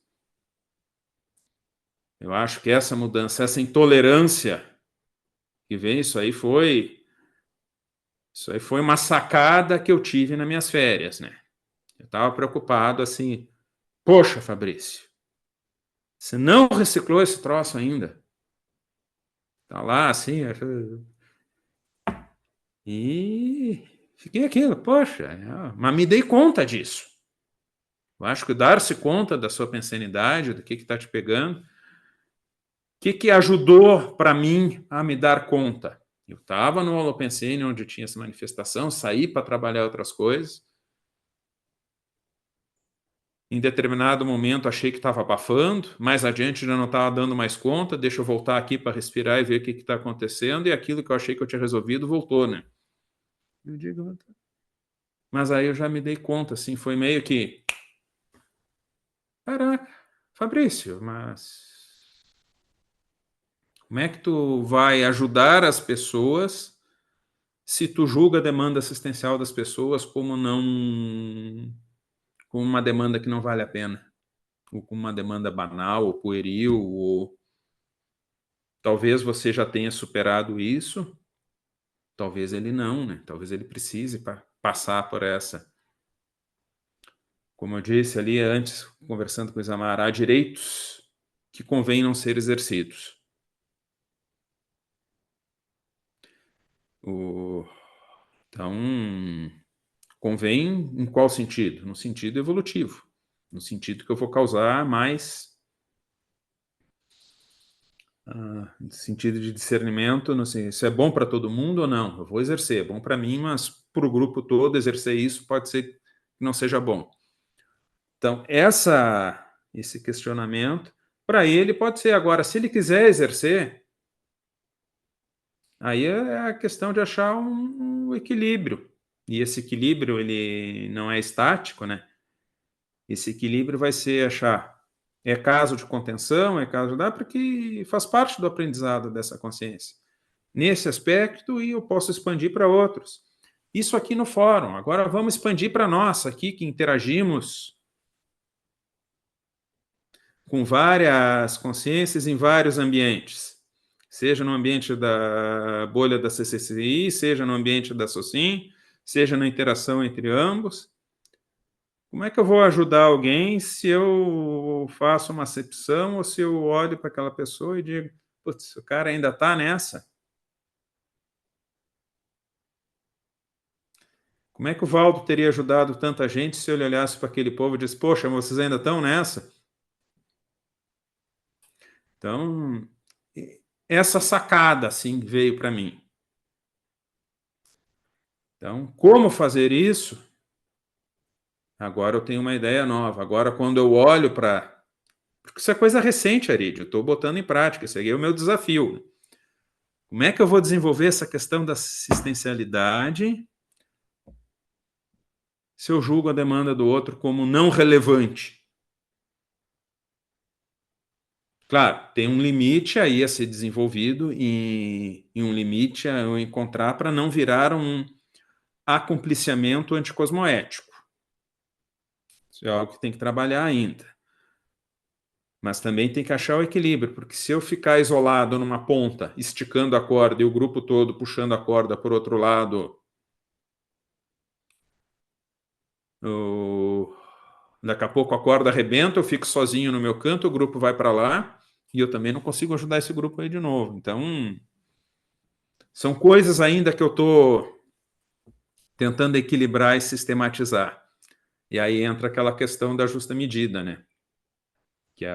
Eu acho que essa mudança, essa intolerância que vem, isso aí foi uma sacada que eu tive nas minhas férias, né? Eu estava preocupado assim, poxa, Fabrício, você não reciclou esse troço ainda? Tá lá assim, e fiquei aquilo, poxa, mas me dei conta disso. Eu acho que dar-se conta da sua pensenidade, do que está te pegando, o que ajudou para mim a me dar conta? Eu estava no Holopensene, onde tinha essa manifestação, saí para trabalhar outras coisas. Em determinado momento achei que estava abafando, mais adiante já não estava dando mais conta, deixa eu voltar aqui para respirar e ver o que está acontecendo, e aquilo que eu achei que eu tinha resolvido voltou, né? Eu digo, mas aí eu já me dei conta, assim, foi meio que... Caraca, Fabrício, mas... como é que tu vai ajudar as pessoas se tu julga a demanda assistencial das pessoas como uma demanda que não vale a pena? Ou como uma demanda banal, ou pueril, ou... Talvez você já tenha superado isso, talvez ele não, né? Talvez ele precise passar por essa. Como eu disse ali antes, conversando com o Isamar, há direitos que convém não ser exercidos. Então, convém em qual sentido? No sentido evolutivo. No sentido que eu vou causar mais... no sentido de discernimento, não sei, isso é bom para todo mundo ou não? Eu vou exercer, é bom para mim, mas para o grupo todo exercer isso pode ser que não seja bom. Então, esse questionamento, para ele pode ser. Agora, se ele quiser exercer, aí é a questão de achar um equilíbrio. E esse equilíbrio, ele não é estático, né? Esse equilíbrio vai ser achar... É caso de contenção, é caso porque faz parte do aprendizado dessa consciência. Nesse aspecto, e eu posso expandir para outros. Isso aqui no fórum. Agora vamos expandir para nós aqui, que interagimos com várias consciências em vários ambientes. Seja no ambiente da bolha da CCCI, seja no ambiente da SOCIM, seja na interação entre ambos. Como é que eu vou ajudar alguém se eu faço uma acepção ou se eu olho para aquela pessoa e digo, putz, o cara ainda está nessa? Como é que o Valdo teria ajudado tanta gente se ele olhasse para aquele povo e disse, poxa, vocês ainda estão nessa? Então, essa sacada, assim, veio para mim. Então, como fazer isso? Agora eu tenho uma ideia nova. Agora, quando eu olho para... Porque isso é coisa recente, Arid, eu estou botando em prática, esse aqui é o meu desafio. Como é que eu vou desenvolver essa questão da assistencialidade se eu julgo a demanda do outro como não relevante? Claro, tem um limite aí a ser desenvolvido e um limite a eu encontrar para não virar um acompliciamento anticosmoético. Isso é algo que tem que trabalhar ainda. Mas também tem que achar o equilíbrio, porque se eu ficar isolado numa ponta, esticando a corda e o grupo todo puxando a corda por outro lado, daqui a pouco a corda arrebenta, eu fico sozinho no meu canto, o grupo vai para lá e eu também não consigo ajudar esse grupo aí de novo. Então, são coisas ainda que eu estou tentando equilibrar e sistematizar. E aí entra aquela questão da justa medida, né? Que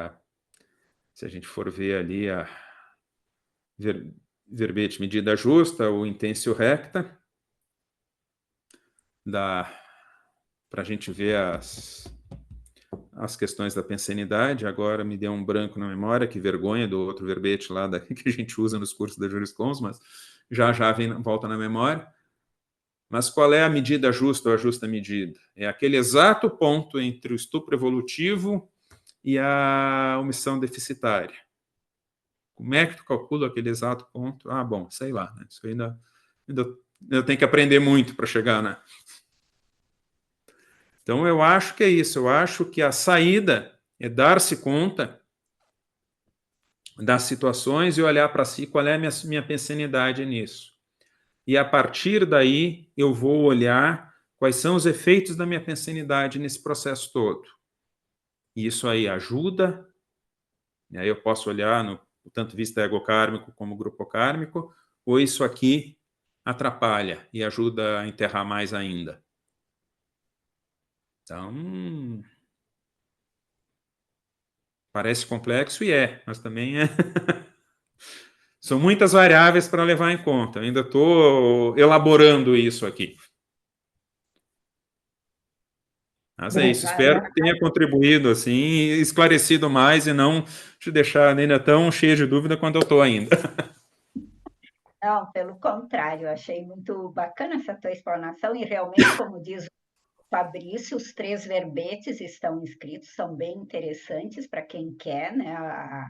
se a gente for ver ali a verbete medida justa, o intensio recta, para a gente ver as questões da pensenidade. Agora me deu um branco na memória, que vergonha do outro verbete lá que a gente usa nos cursos da Juriscons, mas já volta na memória. Mas qual é a medida justa ou a justa medida? É aquele exato ponto entre o estupro evolutivo e a omissão deficitária. Como é que tu calcula aquele exato ponto? Ah, bom, sei lá, né? Isso ainda eu tenho que aprender muito para chegar, né? Então, eu acho que é isso. Eu acho que a saída é dar-se conta das situações e olhar para si qual é a minha pensenidade nisso. E, a partir daí, eu vou olhar quais são os efeitos da minha pensenidade nesse processo todo. E isso aí ajuda, e aí eu posso olhar no tanto vista egocármico como grupocármico, ou isso aqui atrapalha e ajuda a enterrar mais ainda. Então, parece complexo e mas também são muitas variáveis para levar em conta. Eu ainda estou elaborando isso aqui. Mas é isso, espero que tenha contribuído, assim, esclarecido mais e não te deixar ainda tão cheio de dúvida quanto eu estou ainda. Não, pelo contrário, eu achei muito bacana essa tua explanação e realmente, como diz o Fabrício, os 3 verbetes estão inscritos, são bem interessantes para quem quer, né, a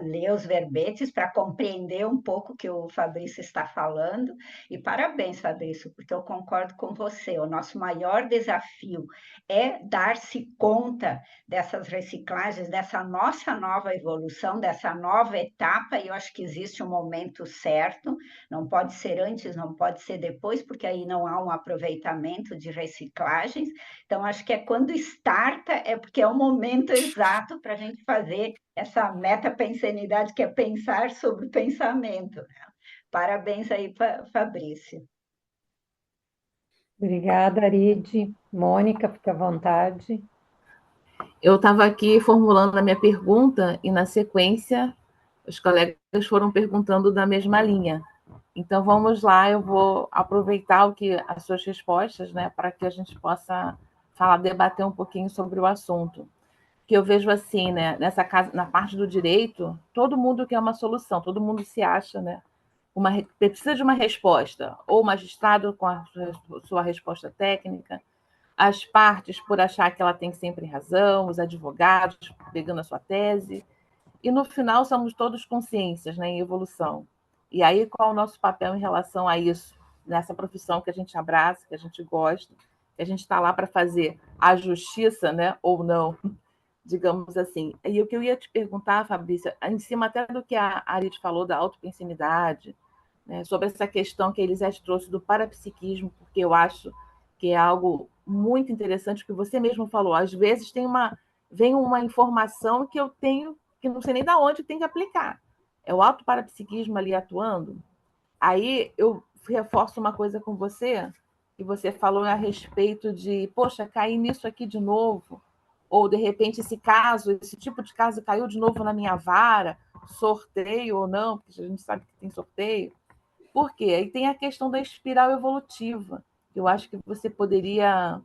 ler os verbetes para compreender um pouco o que o Fabrício está falando. E parabéns, Fabrício, porque eu concordo com você. O nosso maior desafio é dar-se conta dessas reciclagens, dessa nossa nova evolução, dessa nova etapa, e eu acho que existe um momento certo, não pode ser antes, não pode ser depois, porque aí não há um aproveitamento de reciclagens. Então, acho que é quando starta, é porque é o momento exato para a gente fazer essa metapensenidade, que é pensar sobre o pensamento. Parabéns aí, Fabrício. Obrigada, Arid. Mônica, fica à vontade. Eu estava aqui formulando a minha pergunta e, na sequência, os colegas foram perguntando da mesma linha. Então, vamos lá, eu vou aproveitar as suas respostas, né, para que a gente possa debater um pouquinho sobre o assunto. Que eu vejo assim, né, na parte do direito, todo mundo quer uma solução, todo mundo se acha, né, precisa de uma resposta, ou o magistrado com a sua resposta técnica, as partes por achar que ela tem sempre razão, os advogados pegando a sua tese, e no final somos todos consciências, né, em evolução. E aí, qual é o nosso papel em relação a isso? nessa profissão que a gente abraça, que a gente gosta, que a gente está lá para fazer a justiça, né, ou não, digamos assim. E o que eu ia te perguntar, Fabrícia, em cima até do que a Arit falou da autopensinidade, né, sobre essa questão que a Elisete trouxe do parapsiquismo, porque eu acho que é algo muito interessante, que você mesmo falou. Às vezes vem uma informação que eu tenho, que não sei nem de onde tem que aplicar. É o autoparapsiquismo ali atuando. Aí eu reforço uma coisa com você, que você falou a respeito de, poxa, caí nisso aqui de novo, ou de repente esse tipo de caso caiu de novo na minha vara, sorteio ou não, porque a gente sabe que tem sorteio. Por quê? Aí tem a questão da espiral evolutiva. Eu acho que você poderia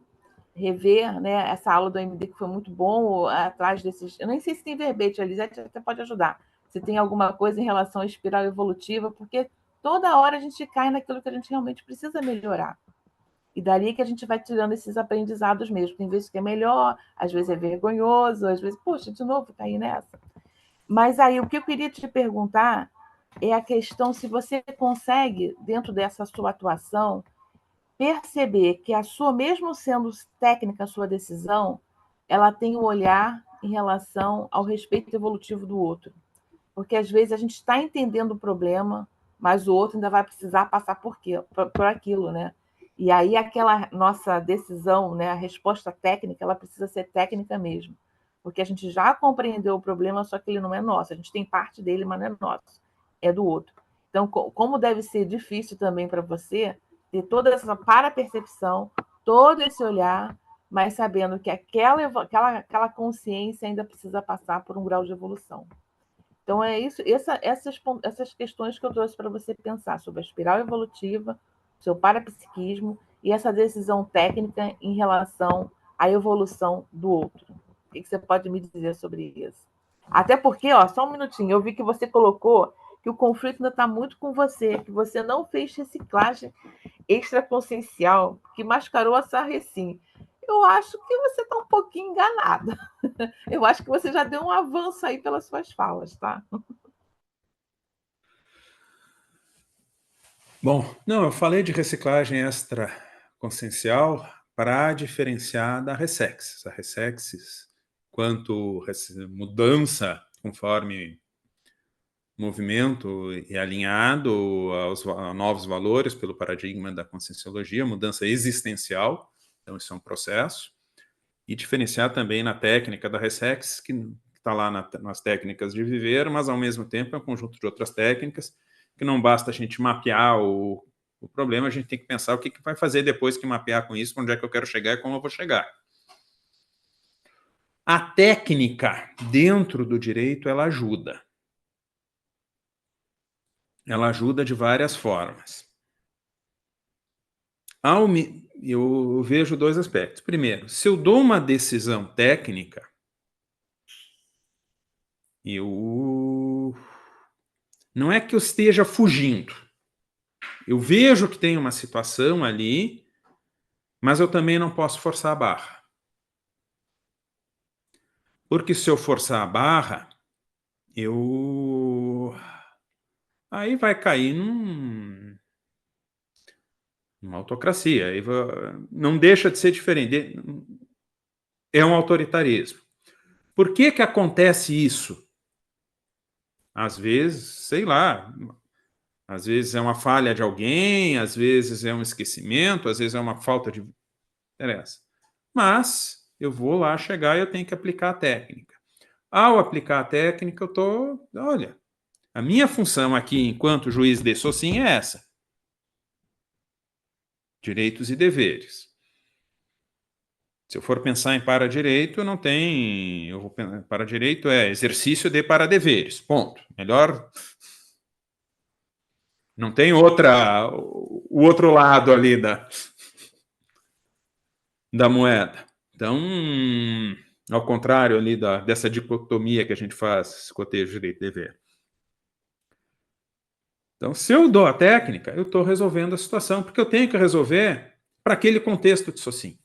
rever, né, essa aula do MD, que foi muito bom, atrás desses... Eu nem sei se tem verbete, a Elisete até pode ajudar. Se tem alguma coisa em relação à espiral evolutiva, porque toda hora a gente cai naquilo que a gente realmente precisa melhorar. E dali que a gente vai tirando esses aprendizados mesmo. Tem vezes que é melhor, às vezes é vergonhoso, às vezes, poxa, de novo caí nessa. Mas aí, o que eu queria te perguntar é a questão se você consegue, dentro dessa sua atuação, perceber que a sua, mesmo sendo técnica a sua decisão, ela tem um olhar em relação ao respeito evolutivo do outro. Porque às vezes a gente está entendendo o problema, mas o outro ainda vai precisar passar por aquilo, né? E aí aquela nossa decisão, né, a resposta técnica, ela precisa ser técnica mesmo. Porque a gente já compreendeu o problema, só que ele não é nosso. A gente tem parte dele, mas não é nosso. É do outro. Então, como deve ser difícil também para você ter toda essa parapercepção, todo esse olhar, mas sabendo que aquela consciência ainda precisa passar por um grau de evolução. Então, é isso, essas questões que eu trouxe para você pensar sobre a espiral evolutiva, seu parapsiquismo e essa decisão técnica em relação à evolução do outro. O que você pode me dizer sobre isso? Até porque, ó, só um minutinho, eu vi que você colocou que o conflito ainda está muito com você, que você não fez reciclagem extraconsciencial, que mascarou a Sarrecim. Eu acho que você está um pouquinho enganada. Eu acho que você já deu um avanço aí pelas suas falas, tá? Bom, não, eu falei de reciclagem extraconsciencial para diferenciar da Ressexis. A Ressexis, quanto mudança conforme movimento e alinhado a novos valores pelo paradigma da conscienciologia, mudança existencial, então isso é um processo, e diferenciar também na técnica da Ressexis, que está lá nas técnicas de viver, mas ao mesmo tempo é um conjunto de outras técnicas, que não basta a gente mapear o problema, a gente tem que pensar o que vai fazer depois que mapear com isso, onde é que eu quero chegar e como eu vou chegar. A técnica dentro do direito, ela ajuda. Ela ajuda de várias formas. Eu vejo dois aspectos. Primeiro, se eu dou uma decisão técnica, não é que eu esteja fugindo. Eu vejo que tem uma situação ali, mas eu também não posso forçar a barra. Porque se eu forçar a barra, aí vai cair numa autocracia. Aí não deixa de ser diferente. É um autoritarismo. Por que acontece isso? Às vezes, sei lá, às vezes é uma falha de alguém, às vezes é um esquecimento, às vezes é uma falta de interesse. Mas eu vou lá chegar e eu tenho que aplicar a técnica. Ao aplicar a técnica, olha, a minha função aqui enquanto juiz de SOCIM é essa. Direitos e deveres. Se eu for pensar em para-direito, não tem... Para-direito é exercício de para-deveres, ponto. Melhor... Não tem o outro lado ali da moeda. Então, ao contrário ali dessa dicotomia que a gente faz, cotejo, direito e dever. Então, se eu dou a técnica, eu estou resolvendo a situação, porque eu tenho que resolver para aquele contexto de SOCIM.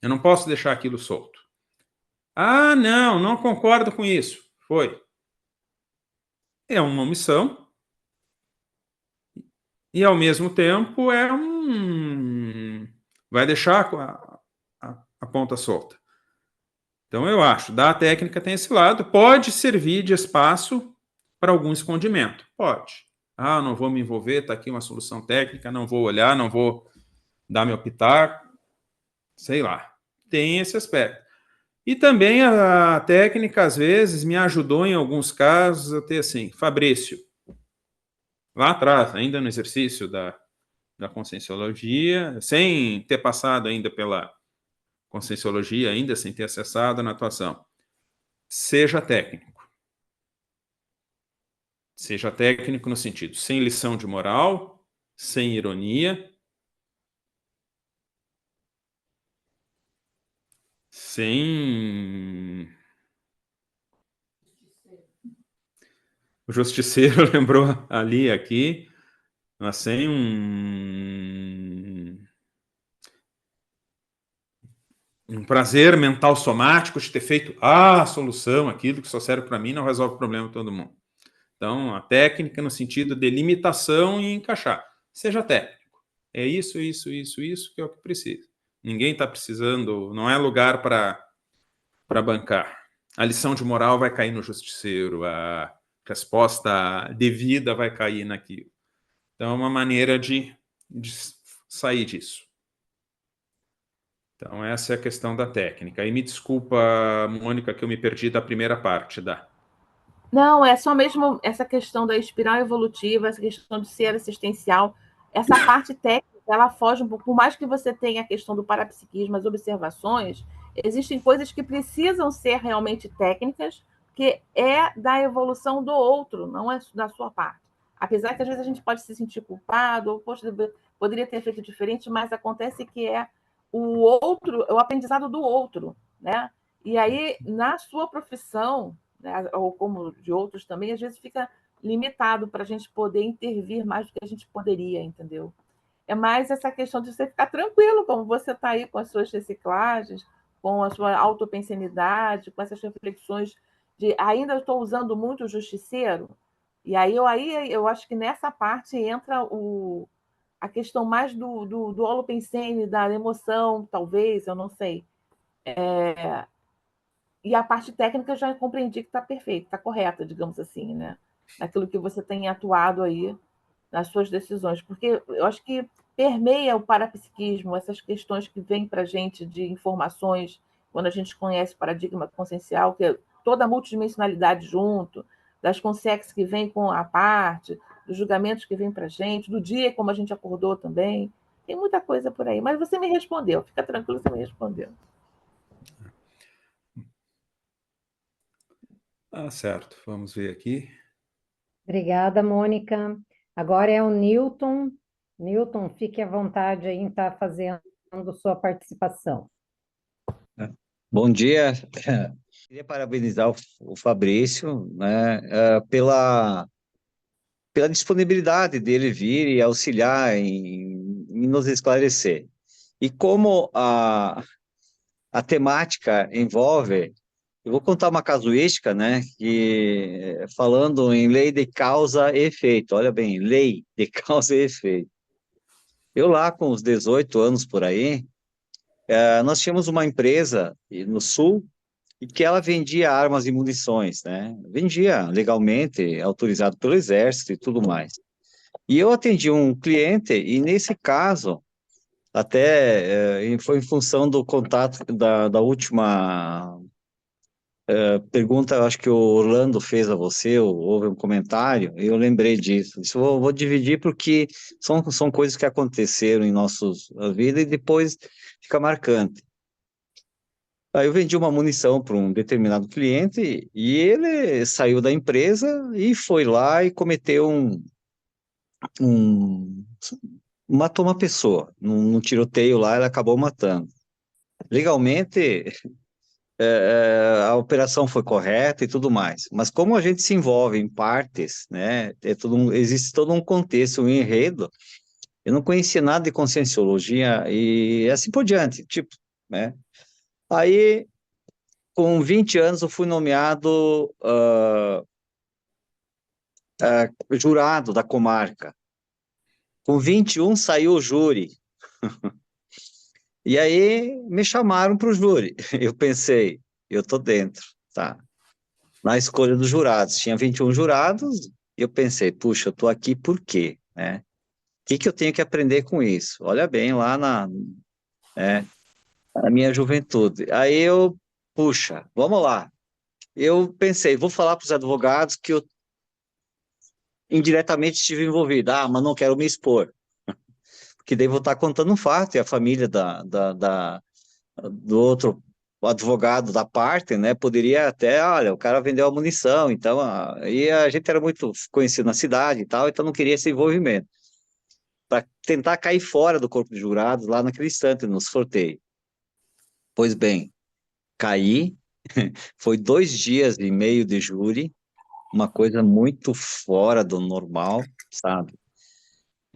Eu não posso deixar aquilo solto. Ah, não concordo com isso. Foi. É uma omissão. e, ao mesmo tempo, vai deixar a ponta solta. Então, eu acho, da técnica tem esse lado, pode servir de espaço para algum escondimento, pode. Ah, não vou me envolver, está aqui uma solução técnica, não vou olhar, não vou dar meu pitaco, sei lá. Tem esse aspecto. E também a técnica, às vezes, me ajudou em alguns casos a ter assim, Fabrício, lá atrás, ainda no exercício da Conscienciologia, sem ter passado ainda pela Conscienciologia, ainda sem ter acessado na atuação. Seja técnico. Seja técnico no sentido, sem lição de moral, sem ironia, sem... O justiceiro lembrou ali, aqui, mas sem um prazer mental somático de ter feito a solução, aquilo que só serve para mim, não resolve o problema de todo mundo. Então, a técnica no sentido de limitação e encaixar. Seja técnico. É isso que é o que precisa. Ninguém está precisando, não é lugar para bancar. A lição de moral vai cair no justiceiro, a resposta devida vai cair naquilo. Então, é uma maneira de sair disso. Então, essa é a questão da técnica. E me desculpa, Mônica, que eu me perdi da primeira parte da... Não, é só mesmo essa questão da espiral evolutiva, essa questão de ser assistencial. Essa parte técnica, ela foge um pouco. Por mais que você tenha a questão do parapsiquismo, as observações, existem coisas que precisam ser realmente técnicas, que é da evolução do outro, não é da sua parte. Apesar que às vezes a gente pode se sentir culpado, ou poxa, poderia ter feito diferente, mas acontece que é o outro, o aprendizado do outro, né? E aí, na sua profissão, né, ou como de outros também, às vezes fica limitado para a gente poder intervir mais do que a gente poderia, entendeu? É mais essa questão de você ficar tranquilo, como você está aí com as suas reciclagens, com a sua autopensenidade, com essas reflexões de ainda estou usando muito o justiceiro, e aí eu acho que nessa parte entra a questão mais do holopensene, da emoção, talvez, eu não sei. E a parte técnica eu já compreendi que está perfeita, está correta, digamos assim, né? Naquilo que você tem atuado aí nas suas decisões, porque eu acho que permeia o parapsiquismo, essas questões que vêm para a gente de informações, quando a gente conhece o paradigma consciencial, que é toda a multidimensionalidade junto, das consciências que vêm com a parte, dos julgamentos que vêm para a gente, do dia como a gente acordou também. Tem muita coisa por aí, mas você me respondeu, fica tranquilo, você me respondeu. Ah, certo. Vamos ver aqui. Obrigada, Mônica. Agora é o Newton. Newton, fique à vontade aí em estar fazendo sua participação. Bom dia. Queria parabenizar o Fabrício, né, pela disponibilidade dele vir e auxiliar em nos esclarecer. E como a temática envolve, eu vou contar uma casuística, né, que falando em lei de causa e efeito, olha bem, lei de causa e efeito. Eu lá com os 18 anos por aí, nós tínhamos uma empresa no Sul e que ela vendia armas e munições, né? Vendia legalmente, autorizado pelo Exército e tudo mais. E eu atendi um cliente e nesse caso, até foi em função do contato da última pergunta, eu acho que o Orlando fez a você, ou houve um comentário, e eu lembrei disso. Isso eu vou dividir porque são coisas que aconteceram em nossa vida e depois fica marcante. Aí eu vendi uma munição para um determinado cliente e ele saiu da empresa e foi lá e cometeu matou uma pessoa. Num tiroteio lá, ele acabou matando. Legalmente, a operação foi correta e tudo mais. Mas como a gente se envolve em partes, né? Existe todo um contexto, um enredo. Eu não conhecia nada de conscienciologia e assim por diante, tipo, né? Aí com 20 anos, eu fui nomeado jurado da comarca. Com 21 saiu o júri. E aí me chamaram para o júri. Eu pensei, eu tô dentro, tá? Na escolha dos jurados. Tinha 21 jurados, e eu pensei, puxa, eu tô aqui por quê, né? O que eu tenho que aprender com isso? Olha bem, lá na minha juventude. Aí eu, puxa, vamos lá. Eu pensei, vou falar para os advogados que eu indiretamente estive envolvido. Ah, mas não quero me expor. Porque daí vou estar contando um fato, e a família do outro advogado da parte, né, poderia até, olha, o cara vendeu a munição, então, e a gente era muito conhecido na cidade e tal, então não queria esse envolvimento. Para tentar cair fora do corpo de jurados lá naquele instante, no sorteio. Pois bem, caí, foi 2 dias e meio de júri, uma coisa muito fora do normal, sabe?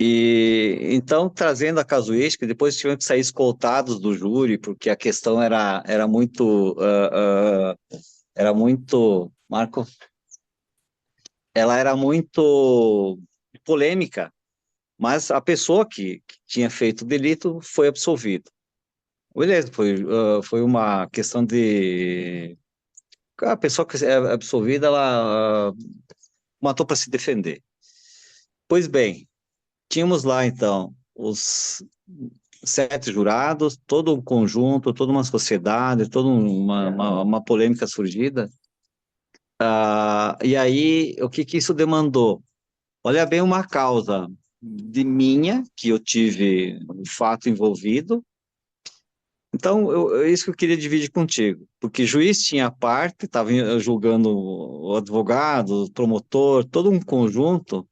E então, trazendo a casuística, depois tivemos que sair escoltados do júri, porque a questão era muito, era muito, Marco, ela era muito polêmica, mas a pessoa que tinha feito o delito foi absolvida. Beleza, foi uma questão de... A pessoa que é absolvida, ela matou para se defender. Pois bem, tínhamos lá, então, os 7 jurados, todo um conjunto, toda uma sociedade, toda uma polêmica surgida. E aí, o que isso demandou? Olha bem, uma causa de minha, que eu tive um fato envolvido. Então, isso que eu queria dividir contigo, porque juiz tinha a parte, estava julgando o advogado, o promotor, todo um conjunto,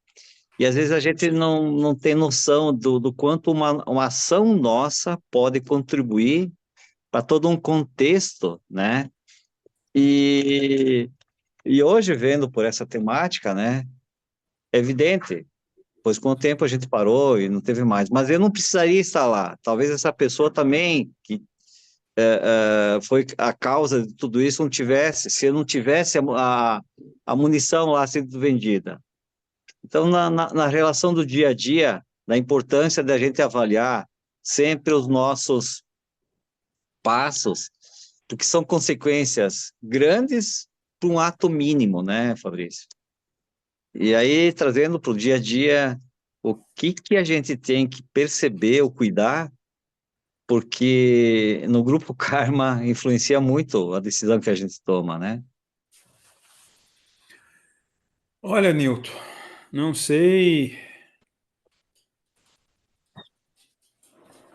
e às vezes a gente não tem noção do quanto uma ação nossa pode contribuir para todo um contexto, né? E hoje, vendo por essa temática, né, é evidente, pois com o tempo a gente parou e não teve mais, mas eu não precisaria estar lá. Talvez essa pessoa também, que foi a causa de tudo isso, não tivesse, se eu não tivesse a munição lá sendo vendida. Então, na relação do dia a dia, da importância da gente avaliar sempre os nossos passos, porque são consequências grandes para um ato mínimo, né, Fabrício? E aí, trazendo para o dia a dia, o que a gente tem que perceber ou cuidar, porque no grupo Karma influencia muito a decisão que a gente toma, né? Olha, Nilton, não sei.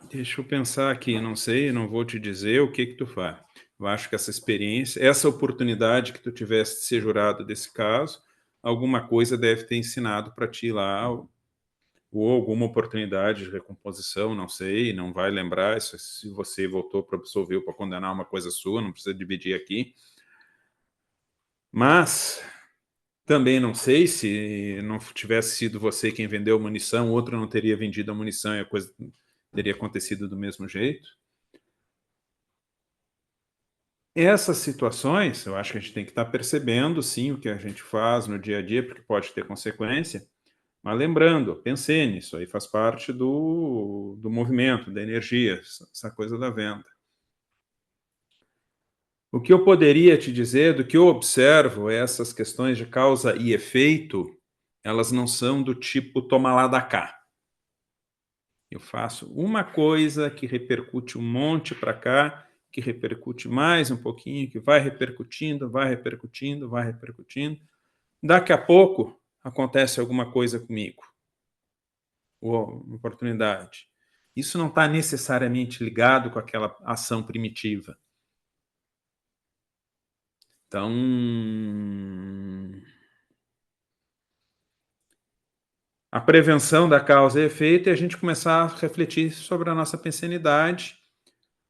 Deixa eu pensar aqui, não sei, não vou te dizer o que tu faz. Eu acho que essa experiência, essa oportunidade que tu tivesse de ser jurado desse caso, alguma coisa deve ter ensinado para ti lá, ou alguma oportunidade de recomposição, não sei, não vai lembrar, se você voltou para absolver ou para condenar uma coisa sua, não precisa dividir aqui. Mas também não sei, se não tivesse sido você quem vendeu a munição, outro não teria vendido a munição e a coisa teria acontecido do mesmo jeito. Essas situações, eu acho que a gente tem que estar percebendo, sim, o que a gente faz no dia a dia, porque pode ter consequência, mas lembrando, pensei nisso, aí faz parte do movimento, da energia, essa coisa da venda. O que eu poderia te dizer, do que eu observo, essas questões de causa e efeito, elas não são do tipo toma lá da cá. Eu faço uma coisa que repercute um monte para cá, que repercute mais um pouquinho, que vai repercutindo, vai repercutindo, vai repercutindo. Daqui a pouco acontece alguma coisa comigo, ou uma oportunidade. Isso não está necessariamente ligado com aquela ação primitiva. Então, a prevenção da causa e efeito é a gente começar a refletir sobre a nossa pensanidade,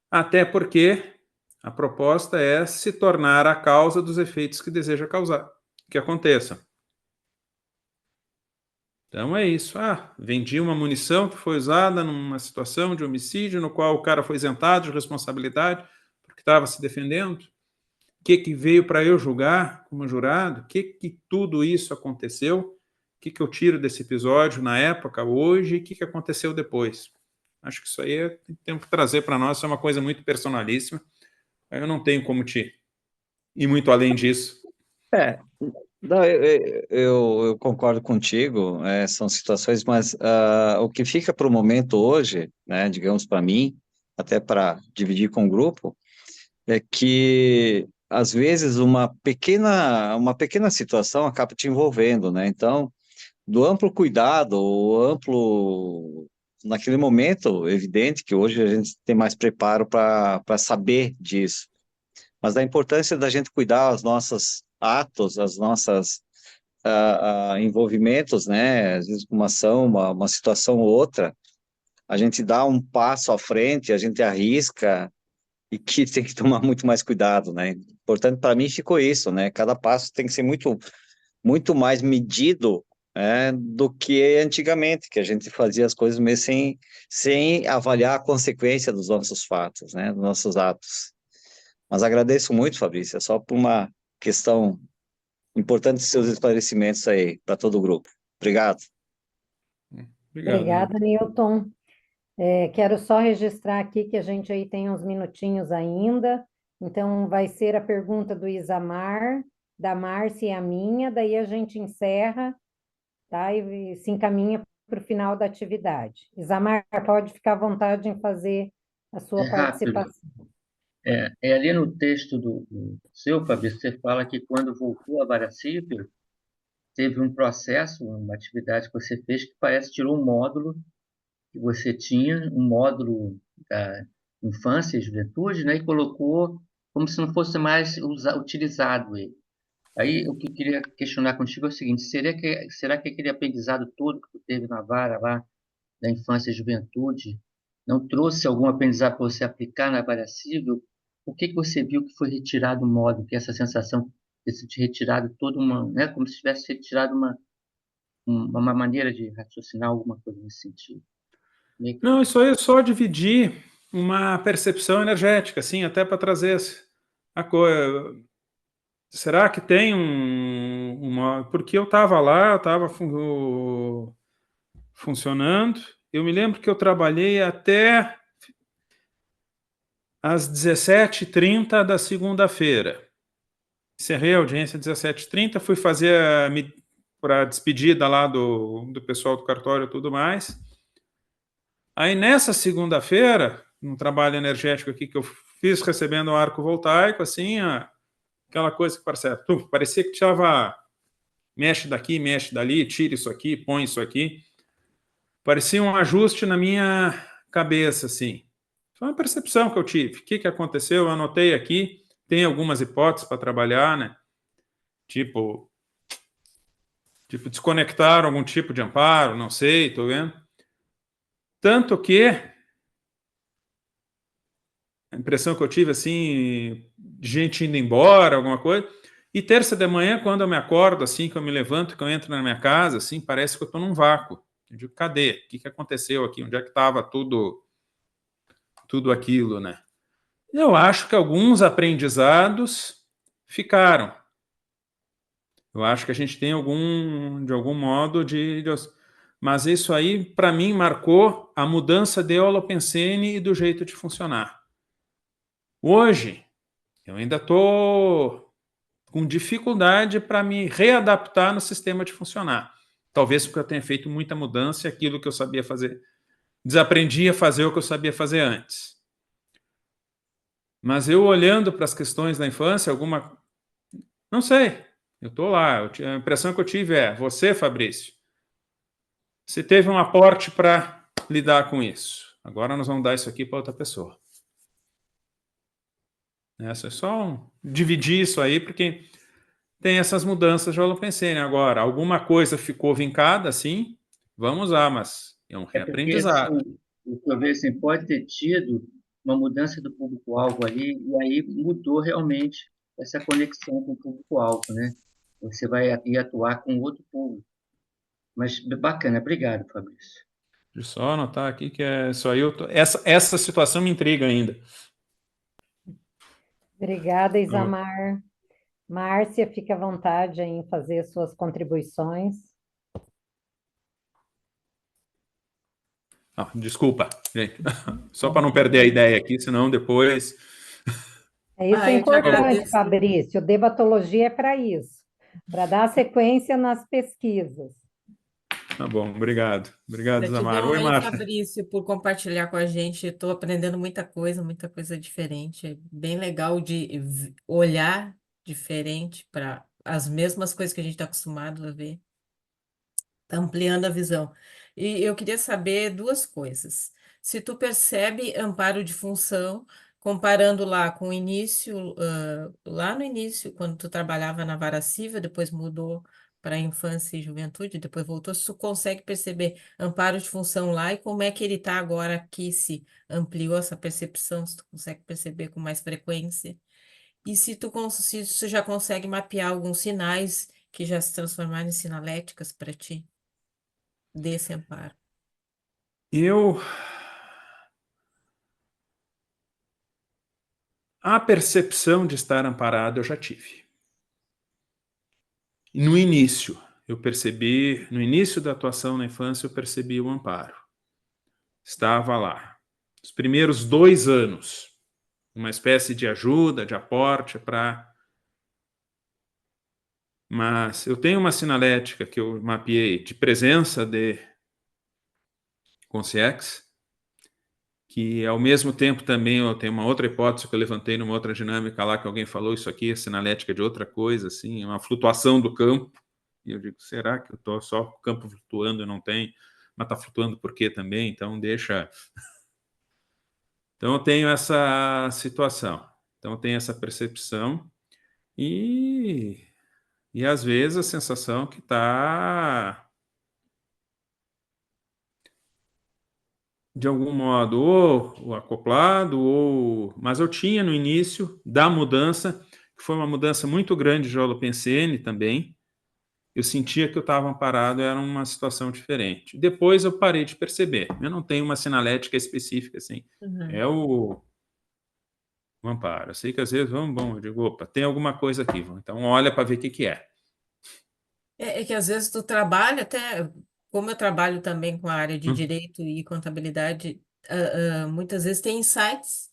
até porque a proposta é se tornar a causa dos efeitos que deseja causar, que aconteçam. Então é isso. Vendi uma munição que foi usada numa situação de homicídio no qual o cara foi isentado de responsabilidade porque estava se defendendo. O que veio para eu julgar como jurado? O que tudo isso aconteceu? que eu tiro desse episódio na época, hoje, e o que aconteceu depois. Acho que isso aí tem que trazer para nós, isso é uma coisa muito personalíssima. Eu não tenho como te ir muito além disso. Não, eu concordo contigo, são situações, mas o que fica para o momento hoje, né, digamos para mim, até para dividir com o grupo, é que às vezes uma pequena situação acaba te envolvendo, né? Então, do amplo cuidado, naquele momento, evidente que hoje a gente tem mais preparo para saber disso, mas da importância da gente cuidar os nossos atos, as nossas envolvimentos, né? Às vezes uma ação, uma situação ou outra, a gente dá um passo à frente, a gente arrisca e que tem que tomar muito mais cuidado, né? Portanto, para mim ficou isso, né? Cada passo tem que ser muito mais medido, do que antigamente, que a gente fazia as coisas mesmo sem avaliar a consequência dos nossos fatos, né? Dos nossos atos. Mas agradeço muito, Fabrício, só por uma questão importante de seus esclarecimentos aí para todo o grupo. Obrigado. Obrigado. Obrigada, Newton. Quero só registrar aqui que a gente aí tem uns minutinhos ainda, então vai ser a pergunta do Isamar, da Márcia e a minha, daí a gente encerra, tá? E se encaminha para o final da atividade. Isamar, pode ficar à vontade em fazer a sua Rápido. participação. Ali no texto do seu, Fabrício, você fala que quando voltou a Varacípero, teve um processo, uma atividade que você fez que parece que tirou um módulo que você tinha, um módulo da infância e juventude, né, e colocou como se não fosse mais utilizado ele. Aí o que eu queria questionar contigo é o seguinte: será que aquele aprendizado todo que tu teve na vara lá, da infância e juventude, não trouxe algum aprendizado para você aplicar na vara civil? O que você viu que foi retirado do modo, que essa sensação de se ter retirado toda uma, né, como se tivesse retirado uma maneira de raciocinar, alguma coisa nesse sentido? Não, isso aí é só dividir uma percepção energética, assim, até para trazer a coisa. Será que tem uma... Porque eu estava lá, eu estava funcionando, eu me lembro que eu trabalhei até às 17h30 da segunda-feira. Encerrei a audiência às 17h30, fui fazer para a despedida lá do pessoal do cartório e tudo mais. Aí, nessa segunda-feira, um trabalho energético aqui que eu fiz recebendo um arco voltaico, assim, aquela coisa que parecia que estava... Mexe daqui, mexe dali, tira isso aqui, põe isso aqui. Parecia um ajuste na minha cabeça, assim. Foi uma percepção que eu tive. O que aconteceu? Eu anotei aqui, tem algumas hipóteses para trabalhar, né? Tipo, desconectar algum tipo de amparo, não sei, estou vendo. Tanto que a impressão que eu tive, assim, de gente indo embora, alguma coisa. E terça de manhã, quando eu me acordo, assim, que eu me levanto, que eu entro na minha casa, assim, parece que eu estou num vácuo. Eu digo, cadê? O que aconteceu aqui? Onde é que estava tudo aquilo, né? Eu acho que alguns aprendizados ficaram. Eu acho que a gente tem de algum modo, mas isso aí, para mim, marcou a mudança de Holopensene e do jeito de funcionar. Hoje, eu ainda estou com dificuldade para me readaptar no sistema de funcionar. Talvez porque eu tenha feito muita mudança e aquilo que eu sabia fazer, desaprendi a fazer o que eu sabia fazer antes. Mas eu olhando para as questões da infância, não sei, eu estou lá, a impressão que eu tive você, Fabrício, você teve um aporte para lidar com isso. Agora nós vamos dar isso aqui para outra pessoa. É só dividir isso aí, porque tem essas mudanças de Holopensene. Agora, alguma coisa ficou vincada, sim, vamos lá, mas é um Porque reaprendizado. o que eu vejo assim, pode ter tido uma mudança do público-alvo ali, e aí mudou realmente essa conexão com o público-alvo, né? Você vai ir atuar com outro público. Mas bacana, obrigado, Fabrício. Deixa eu só anotar aqui que isso aí, essa situação me intriga ainda. Obrigada, Isamar. Márcia, fique à vontade em fazer as suas contribuições. Desculpa, gente. Só para não perder a ideia aqui, senão depois... Isso é Eu que importante, agradeço. Fabrício. Debatologia é para isso, para dar sequência nas pesquisas. Tá bom, obrigado. Obrigado, Isamar. Gratidão Oi, aí, Márcia. Fabrício, por compartilhar com a gente. Estou aprendendo muita coisa diferente. É bem legal de olhar diferente para as mesmas coisas que a gente está acostumado a ver. Está ampliando a visão. E eu queria saber duas coisas. Se tu percebe amparo de função, comparando lá com o início, lá no início, quando tu trabalhava na vara civil, depois mudou para infância e juventude, depois voltou, se tu consegue perceber amparo de função lá e como é que ele está agora aqui, se ampliou essa percepção, se tu consegue perceber com mais frequência. E se tu já consegue mapear alguns sinais que já se transformaram em sinaléticas para ti desse amparo. A percepção de estar amparado eu já tive. No início, no início da atuação na infância, eu percebi o amparo. Estava lá. Os primeiros 2 anos, uma espécie de ajuda, de aporte Mas eu tenho uma sinalética que eu mapeei de presença de consciex, que ao mesmo tempo também eu tenho uma outra hipótese que eu levantei numa outra dinâmica lá, que alguém falou isso aqui, a sinalética de outra coisa, assim, uma flutuação do campo. E eu digo, será que eu estou só com o campo flutuando e não tem? Mas está flutuando por quê também? Então deixa... Então eu tenho essa situação. Então eu tenho essa percepção e às vezes a sensação que está... de algum modo, ou acoplado, mas eu tinha no início da mudança, que foi uma mudança muito grande de holopensene também, eu sentia que eu estava amparado, era uma situação diferente. Depois eu parei de perceber, eu não tenho uma sinalética específica, assim, é o amparo. Eu sei que às vezes, eu digo, opa, tem alguma coisa aqui, então olha para ver o que é. É que às vezes tu trabalha, até como eu trabalho também com a área de direito e contabilidade, muitas vezes tem insights,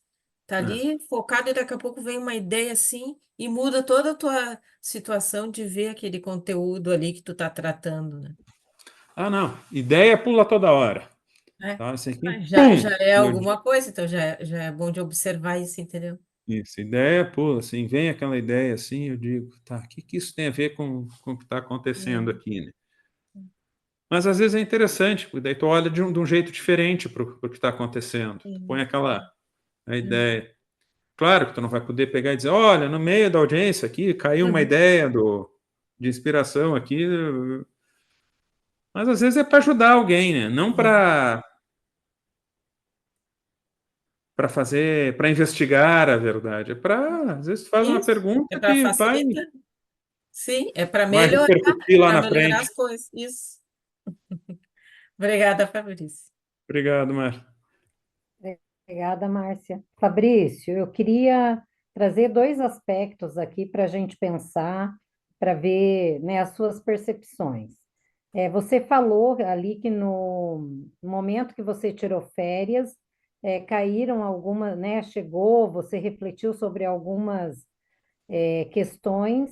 tá ali focado e daqui a pouco vem uma ideia assim e muda toda a tua situação de ver aquele conteúdo ali que tu tá tratando, né? Não, ideia pula toda hora. É. Tá? Assim, Já é alguma coisa, então já é bom de observar isso, entendeu? Isso, ideia pula, assim, vem aquela ideia assim, eu digo, tá, o que isso tem a ver com o que está acontecendo aqui, né? Mas às vezes é interessante, porque daí tu olha de um jeito diferente para o que está acontecendo. Tu põe a ideia. Claro que tu não vai poder pegar e dizer, olha, no meio da audiência aqui, caiu uma ideia de inspiração aqui, mas às vezes é para ajudar alguém, né? Não para investigar a verdade, às vezes tu faz uma pergunta para que vai facilitar. Sim, é para melhorar, repercutir lá na frente. as coisas. Isso. Obrigada, Fabrício. Obrigado, Márcia. Obrigada, Márcia. Fabrício, eu queria trazer 2 aspectos aqui para a gente pensar, para ver, né, as suas percepções. Você falou ali que no momento que você tirou férias, caíram algumas, né, você refletiu sobre algumas questões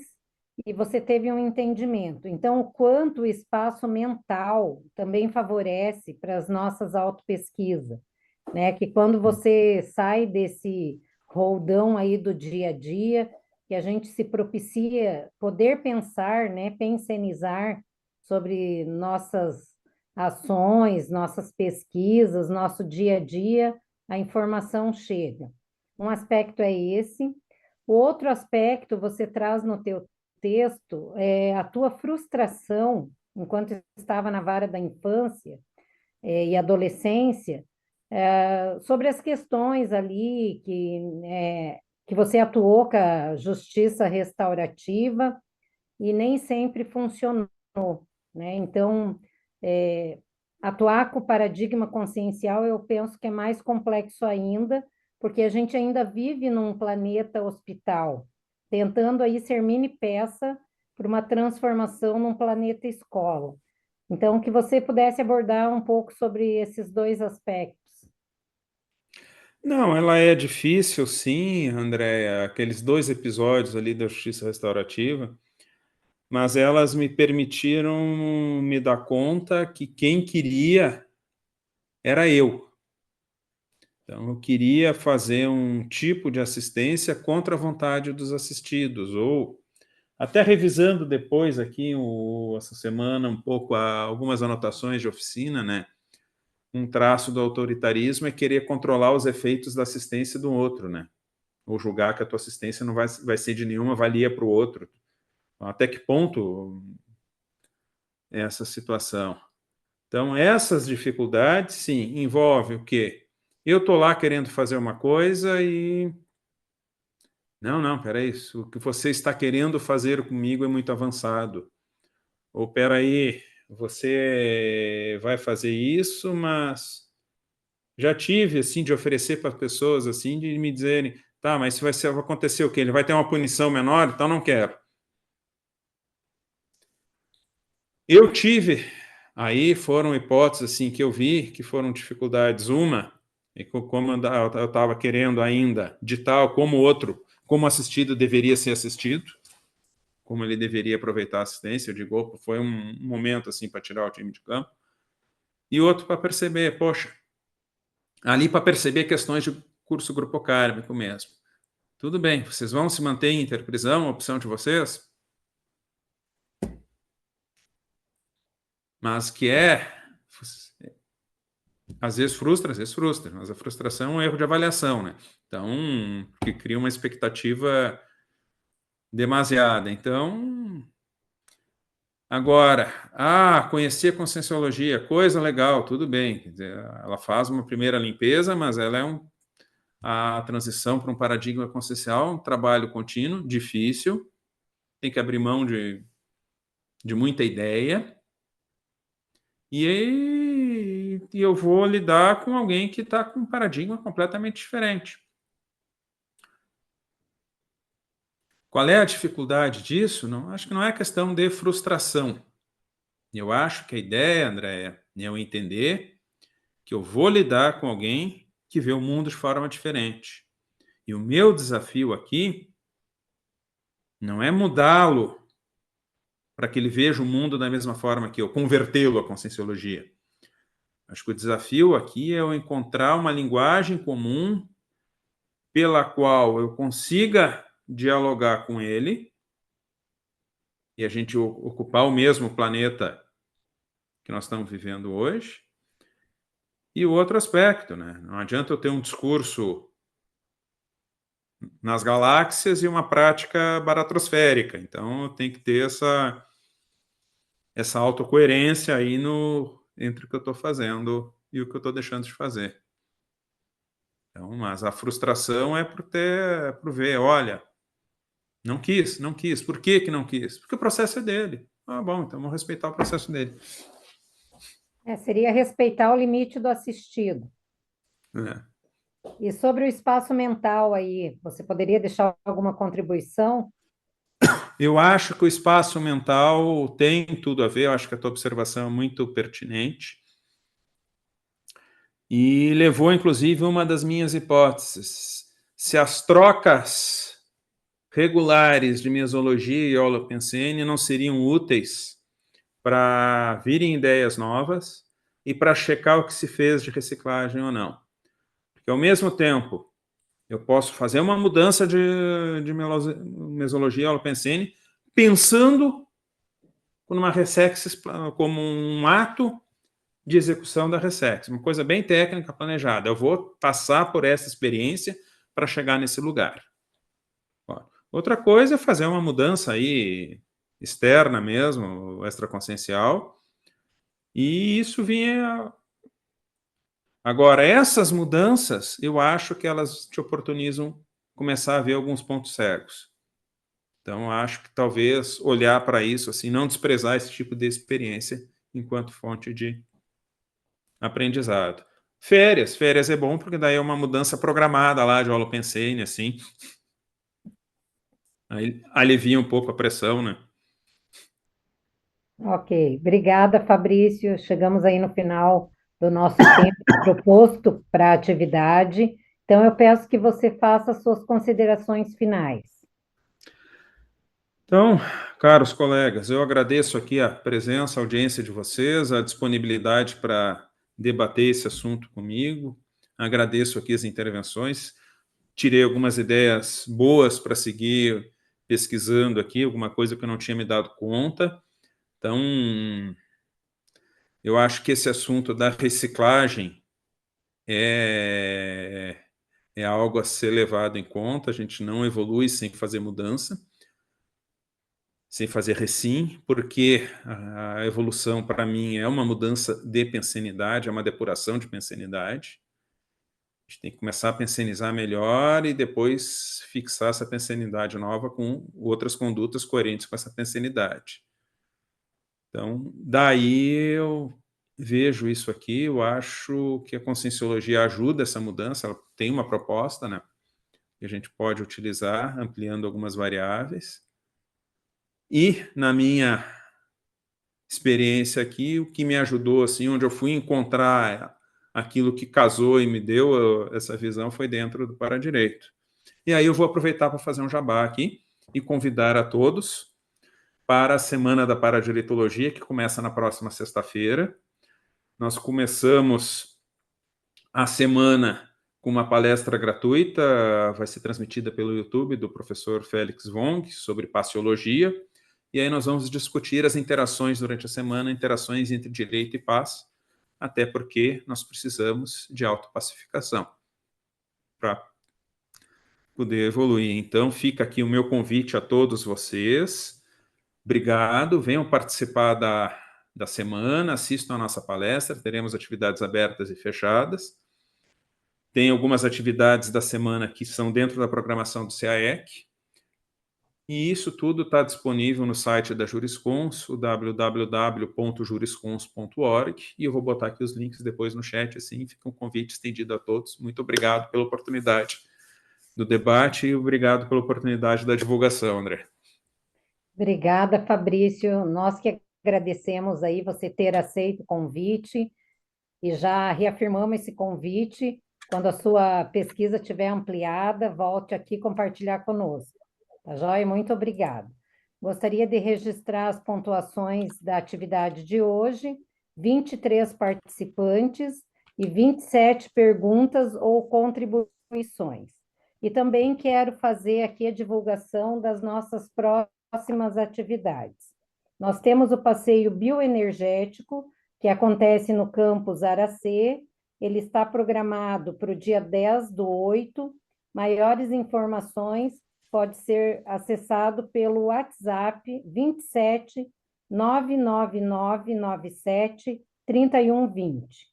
e você teve um entendimento. Então, o quanto o espaço mental também favorece para as nossas autopesquisas, né? Que quando você sai desse roldão aí do dia a dia, que a gente se propicia poder pensar, né? Pensenizar sobre nossas ações, nossas pesquisas, nosso dia a dia, a informação chega. Um aspecto é esse. O outro aspecto, você traz no teu texto, a tua frustração, enquanto estava na vara da infância e adolescência, sobre as questões ali que você atuou com a justiça restaurativa e nem sempre funcionou, né? Então, atuar com o paradigma consciencial, eu penso que é mais complexo ainda, porque a gente ainda vive num planeta hospital, tentando aí ser mini peça para uma transformação num planeta escola. Então, que você pudesse abordar um pouco sobre esses dois aspectos. Não, ela é difícil, sim, Andréia, aqueles 2 episódios ali da justiça restaurativa, mas elas me permitiram me dar conta que quem queria era eu. Então, eu queria fazer um tipo de assistência contra a vontade dos assistidos, ou até revisando depois aqui, essa semana, um pouco algumas anotações de oficina, né? Um traço do autoritarismo é querer controlar os efeitos da assistência do outro, né? Ou julgar que a tua assistência não vai ser de nenhuma valia para o outro. Então, até que ponto é essa situação? Então, essas dificuldades, sim, envolvem o quê? Eu estou lá querendo fazer uma coisa e... Não, peraí, o que você está querendo fazer comigo é muito avançado. Ou, peraí, você vai fazer isso, mas já tive, assim, de oferecer para pessoas, assim, de me dizerem, tá, mas vai acontecer o quê? Ele vai ter uma punição menor, então não quero. Eu tive, aí foram hipóteses, assim, que eu vi, que foram dificuldades. Uma, e como eu estava querendo ainda ditar como como assistido deveria ser assistido, como ele deveria aproveitar a assistência, eu digo, opa, foi um momento, assim, para tirar o time de campo. E outro para perceber, poxa, ali para perceber questões de curso grupo kármico mesmo. Tudo bem, vocês vão se manter em interprisão, a opção de vocês? Mas que às vezes frustra, mas a frustração é um erro de avaliação, né? Então, que cria uma expectativa demasiada. Então, agora, conhecer a Conscienciologia, coisa legal, tudo bem. Quer dizer, ela faz uma primeira limpeza, mas ela é a transição para um paradigma consciencial, um trabalho contínuo, difícil, tem que abrir mão de muita ideia, e eu vou lidar com alguém que está com um paradigma completamente diferente. Qual é a dificuldade disso? Não, acho que não é questão de frustração. Eu acho que a ideia, Andréia, é eu entender que eu vou lidar com alguém que vê o mundo de forma diferente. E o meu desafio aqui não é mudá-lo para que ele veja o mundo da mesma forma que eu, convertê-lo à Conscienciologia. Acho que o desafio aqui é eu encontrar uma linguagem comum pela qual eu consiga dialogar com ele e a gente ocupar o mesmo planeta que nós estamos vivendo hoje. E o outro aspecto, né? Não adianta eu ter um discurso nas galáxias e uma prática baratrosférica. Então, eu tenho que ter essa autocoerência aí entre o que eu estou fazendo e o que eu estou deixando de fazer. Então, mas a frustração é por ver, olha, não quis. Por que não quis? Porque o processo é dele. Bom, então vamos respeitar o processo dele. Seria respeitar o limite do assistido. E sobre o espaço mental aí, você poderia deixar alguma contribuição? Eu acho que o espaço mental tem tudo a ver, eu acho que a tua observação é muito pertinente. E levou, inclusive, uma das minhas hipóteses. Se as trocas regulares de mesologia e holopensene não seriam úteis para virem ideias novas e para checar o que se fez de reciclagem ou não. Porque, ao mesmo tempo, eu posso fazer uma mudança de mesologia e holopensene pensando numa Ressex como um ato de execução da Ressex, uma coisa bem técnica, planejada. Eu vou passar por essa experiência para chegar nesse lugar. Outra coisa é fazer uma mudança aí externa mesmo, extraconsciencial, e isso vinha... Agora, essas mudanças, eu acho que elas te oportunizam começar a ver alguns pontos cegos. Então, acho que talvez olhar para isso, assim, não desprezar esse tipo de experiência enquanto fonte de aprendizado. Férias é bom, porque daí é uma mudança programada lá de holopensene, assim. Aí alivia um pouco a pressão, né? Ok, obrigada, Fabrício. Chegamos aí no final do nosso tempo proposto para a atividade. Então, eu peço que você faça as suas considerações finais. Então, caros colegas, eu agradeço aqui a presença, a audiência de vocês, a disponibilidade para debater esse assunto comigo. Agradeço aqui as intervenções. Tirei algumas ideias boas para seguir pesquisando aqui, alguma coisa que eu não tinha me dado conta. Então, eu acho que esse assunto da reciclagem é algo a ser levado em conta. A gente não evolui sem fazer mudança, sem fazer recim, porque a evolução, para mim, é uma mudança de pensenidade, é uma depuração de pensenidade. A gente tem que começar a pensenizar melhor e depois fixar essa pensenidade nova com outras condutas coerentes com essa pensenidade. Então, daí eu vejo isso aqui, eu acho que a conscienciologia ajuda essa mudança, ela tem uma proposta, né, que a gente pode utilizar, ampliando algumas variáveis. E, na minha experiência aqui, o que me ajudou, assim, onde eu fui encontrar aquilo que casou e me deu essa visão foi dentro do Paradireito. E aí eu vou aproveitar para fazer um jabá aqui e convidar a todos para a Semana da Paradireitologia, que começa na próxima sexta-feira. Nós começamos a semana com uma palestra gratuita, vai ser transmitida pelo YouTube, do professor Félix Wong, sobre paciologia, e aí nós vamos discutir as interações durante a semana, interações entre direito e paz, até porque nós precisamos de autopacificação para poder evoluir. Então, fica aqui o meu convite a todos vocês. Obrigado, venham participar da semana, assistam a nossa palestra, teremos atividades abertas e fechadas. Tem algumas atividades da semana que são dentro da programação do CAEC, e isso tudo está disponível no site da Juriscons, o www.juriscons.org, e eu vou botar aqui os links depois no chat, assim, fica um convite estendido a todos. Muito obrigado pela oportunidade do debate e obrigado pela oportunidade da divulgação, André. Obrigada, Fabrício. Nós que agradecemos aí você ter aceito o convite e já reafirmamos esse convite. Quando a sua pesquisa estiver ampliada, volte aqui compartilhar conosco. Tá joia? Muito obrigada. Gostaria de registrar as pontuações da atividade de hoje: 23 participantes e 27 perguntas ou contribuições. E também quero fazer aqui a divulgação das nossas próximas atividades. Nós temos o passeio bioenergético, que acontece no campus Aracê. Ele está programado para o dia 10/8. Maiores informações pode ser acessado pelo WhatsApp 27 99997 3120.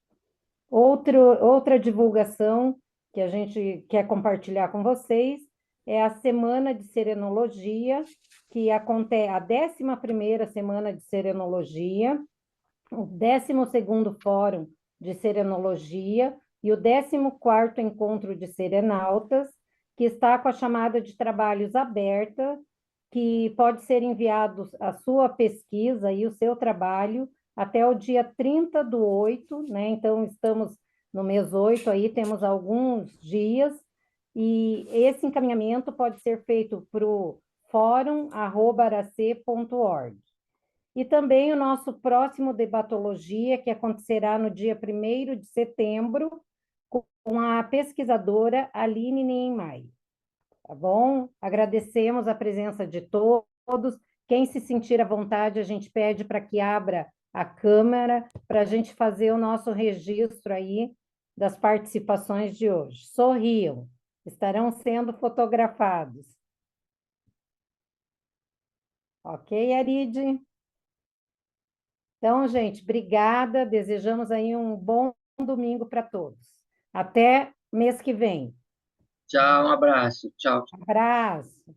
Outra divulgação que a gente quer compartilhar com vocês é a Semana de Serenologia, que acontece a 11ª Semana de Serenologia, o 12º Fórum de Serenologia e o 14º Encontro de Serenautas, que está com a chamada de trabalhos aberta, que pode ser enviado a sua pesquisa e o seu trabalho até o dia 30/8, né? Então, estamos no mês 8, aí temos alguns dias, e esse encaminhamento pode ser feito para o fórum@arac.org. E também o nosso próximo Debatologia, que acontecerá no dia 1º de setembro, com a pesquisadora Aline Niemeyer. Tá bom? Agradecemos a presença de todos. Quem se sentir à vontade, a gente pede para que abra a câmera para a gente fazer o nosso registro aí das participações de hoje. Sorriam, estarão sendo fotografados. Ok, Aride? Então, gente, obrigada. Desejamos aí um bom domingo para todos. Até mês que vem. Tchau, um abraço. Tchau. Abraço.